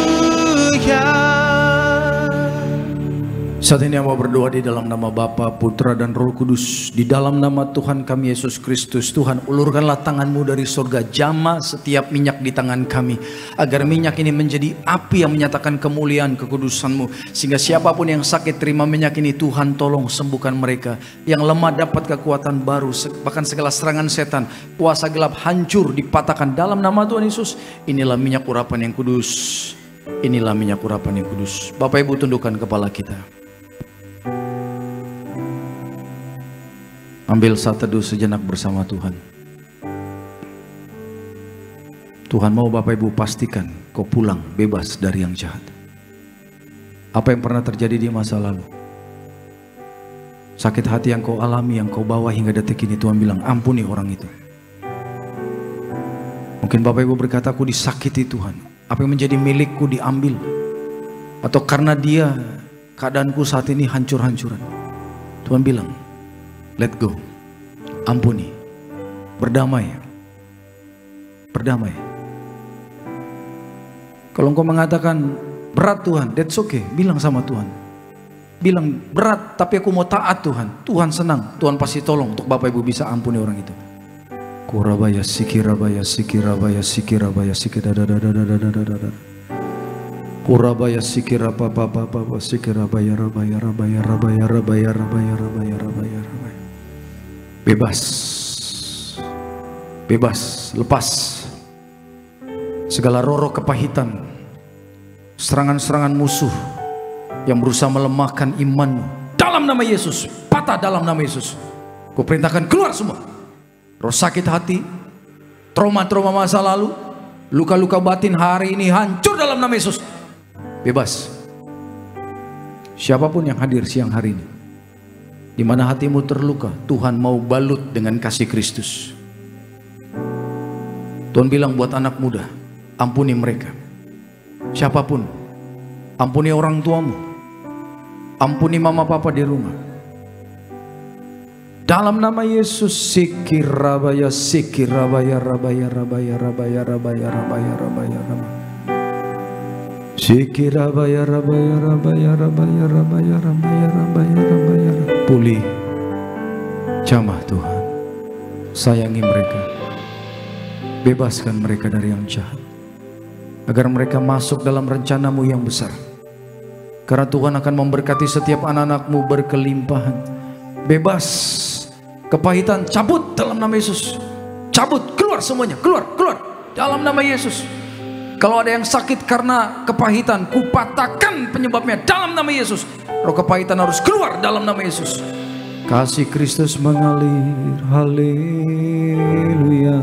Speaker 5: Saat ini mau berdoa di dalam nama Bapa, Putra dan Roh Kudus. Di dalam nama Tuhan kami Yesus Kristus, Tuhan ulurkanlah tangan-Mu dari surga, jamah setiap minyak di tangan kami, agar minyak ini menjadi api yang menyatakan kemuliaan kekudusan-Mu. Sehingga siapapun yang sakit terima minyak ini, Tuhan tolong sembuhkan mereka. Yang lemah dapat kekuatan baru, bahkan segala serangan setan, kuasa gelap hancur, dipatahkan dalam nama Tuhan Yesus. Inilah minyak urapan yang kudus. Inilah minyak urapan yang kudus. Bapak Ibu tundukkan kepala kita. Ambil saat teduh sejenak bersama Tuhan. Tuhan mau Bapak Ibu pastikan kau pulang bebas dari yang jahat. Apa yang pernah terjadi di masa lalu, sakit hati yang kau alami, yang kau bawa hingga detik ini, Tuhan bilang ampuni orang itu. Mungkin Bapak Ibu berkata, aku disakiti Tuhan, apa yang menjadi milikku diambil, atau karena dia keadaanku saat ini hancur-hancuran. Tuhan bilang, let go, ampuni, berdamai, berdamai. Kalau engkau mengatakan berat Tuhan, that's okay, bilang sama Tuhan, bilang berat tapi aku mau taat Tuhan. Tuhan senang, Tuhan pasti tolong untuk Bapak Ibu bisa ampuni orang itu. Kurabaya sikirabaya sikirabaya sikirabaya sikidadadadadadadadadada. Kurabaya sikirapa papa papa sikirabaya rabaya rabaya rabaya rabaya rabaya rabaya rabaya rabaya. Bebas, bebas, lepas segala roh-roh kepahitan, serangan-serangan musuh yang berusaha melemahkan imanmu. Dalam nama Yesus, patah dalam nama Yesus. Ku perintahkan keluar semua. Roh sakit hati, trauma-trauma masa lalu, luka-luka batin hari ini hancur dalam nama Yesus. Bebas. Siapapun yang hadir siang hari ini, di mana hatimu terluka, Tuhan mau balut dengan kasih Kristus. Tuhan bilang buat anak muda, ampuni mereka. Siapapun, ampuni orang tuamu, ampuni mama papa di rumah. Dalam nama Yesus, sikirabaya sikirabaya rabaya rabaya rabaya rabaya rabaya rabaya rabaya. Sikirabaya rabaya rabaya rabaya rabaya rabaya rabaya rabaya. Pulih, jamah Tuhan, sayangi mereka, bebaskan mereka dari yang jahat, agar mereka masuk dalam rencanamu yang besar. Karena Tuhan akan memberkati setiap anak-anakmu berkelimpahan. Bebas, kepahitan cabut dalam nama Yesus. Cabut, keluar semuanya, keluar, keluar dalam nama Yesus. Kalau ada yang sakit karena kepahitan, kupatahkan penyebabnya dalam nama Yesus. Roh kepahitan harus keluar dalam nama Yesus. Kasih Kristus mengalir, haleluya.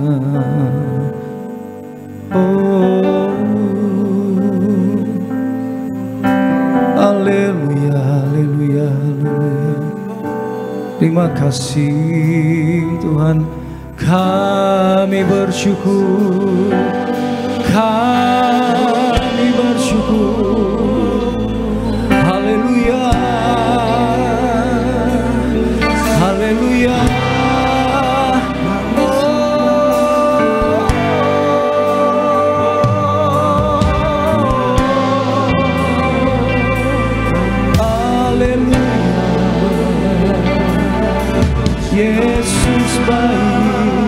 Speaker 5: Oh, Terima kasih Tuhan, kami bersyukur, kami bersyukur. Haleluya, haleluya. Yesus baik,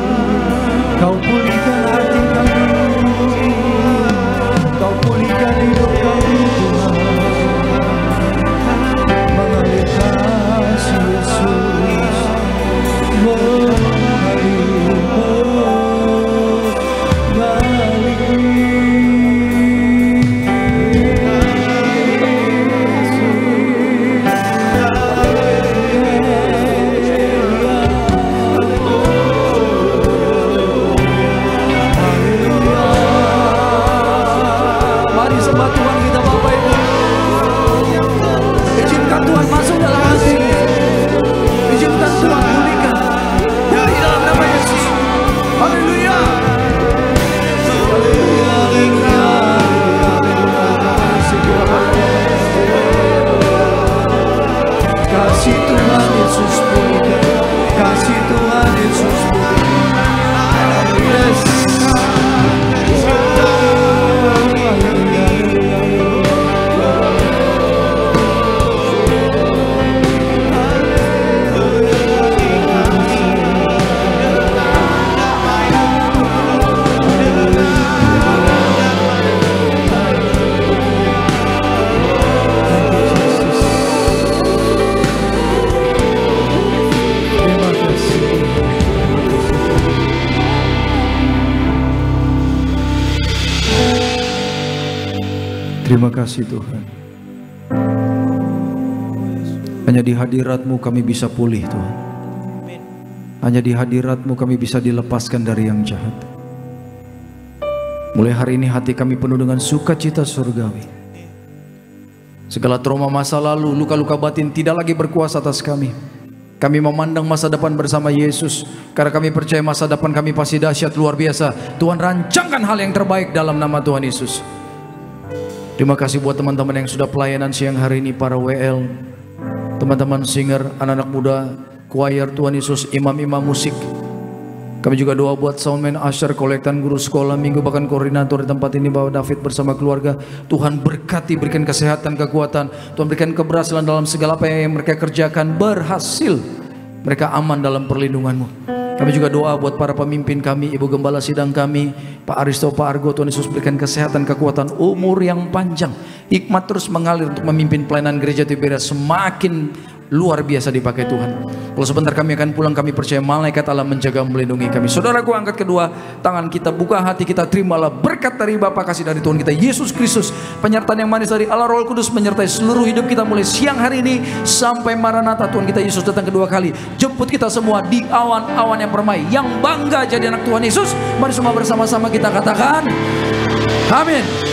Speaker 5: Kau pulihkan hati kami, Kau pulihkan hidup kami Tuhan. Mengalir kasih Yesus, terima kasih Tuhan. Hanya di hadirat-Mu kami bisa pulih Tuhan. Hanya di hadirat-Mu kami bisa dilepaskan dari yang jahat. Mulai hari ini hati kami penuh dengan sukacita surgawi. Segala trauma masa lalu, luka-luka batin tidak lagi berkuasa atas kami. Kami memandang masa depan bersama Yesus, karena kami percaya masa depan kami pasti dahsyat luar biasa. Tuhan rancangkan hal yang terbaik dalam nama Tuhan Yesus. Terima kasih buat teman-teman yang sudah pelayanan siang hari ini, para WL, teman-teman singer, anak-anak muda, choir, Tuhan Yesus, imam-imam musik. Kami juga doa buat soundman, usher, kolektan, guru sekolah minggu, bahkan koordinator di tempat ini, Bapak David bersama keluarga. Tuhan berkati, berikan kesehatan, kekuatan. Tuhan berikan keberhasilan dalam segala apa yang mereka kerjakan, berhasil. Mereka aman dalam perlindungan-Mu. Kami juga doa buat para pemimpin kami, Ibu Gembala Sidang kami, Pak Aristo, Pak Argo. Tuhan Yesus berikan kesehatan, kekuatan, umur yang panjang, hikmat terus mengalir untuk memimpin pelayanan gereja Tiberias semakin luar biasa dipakai Tuhan. Kalau sebentar kami akan pulang, kami percaya malaikat Allah menjaga, melindungi kami. Saudaraku, angkat kedua tangan kita, buka hati kita, terimalah berkat dari Bapa, kasih dari Tuhan kita Yesus Kristus, penyertaan yang manis dari Allah Roh Kudus menyertai seluruh hidup kita mulai siang hari ini sampai Maranatha Tuhan kita Yesus datang kedua kali. Jemput kita semua di awan-awan yang permai, yang bangga jadi anak Tuhan Yesus. Mari semua bersama-sama kita katakan amin.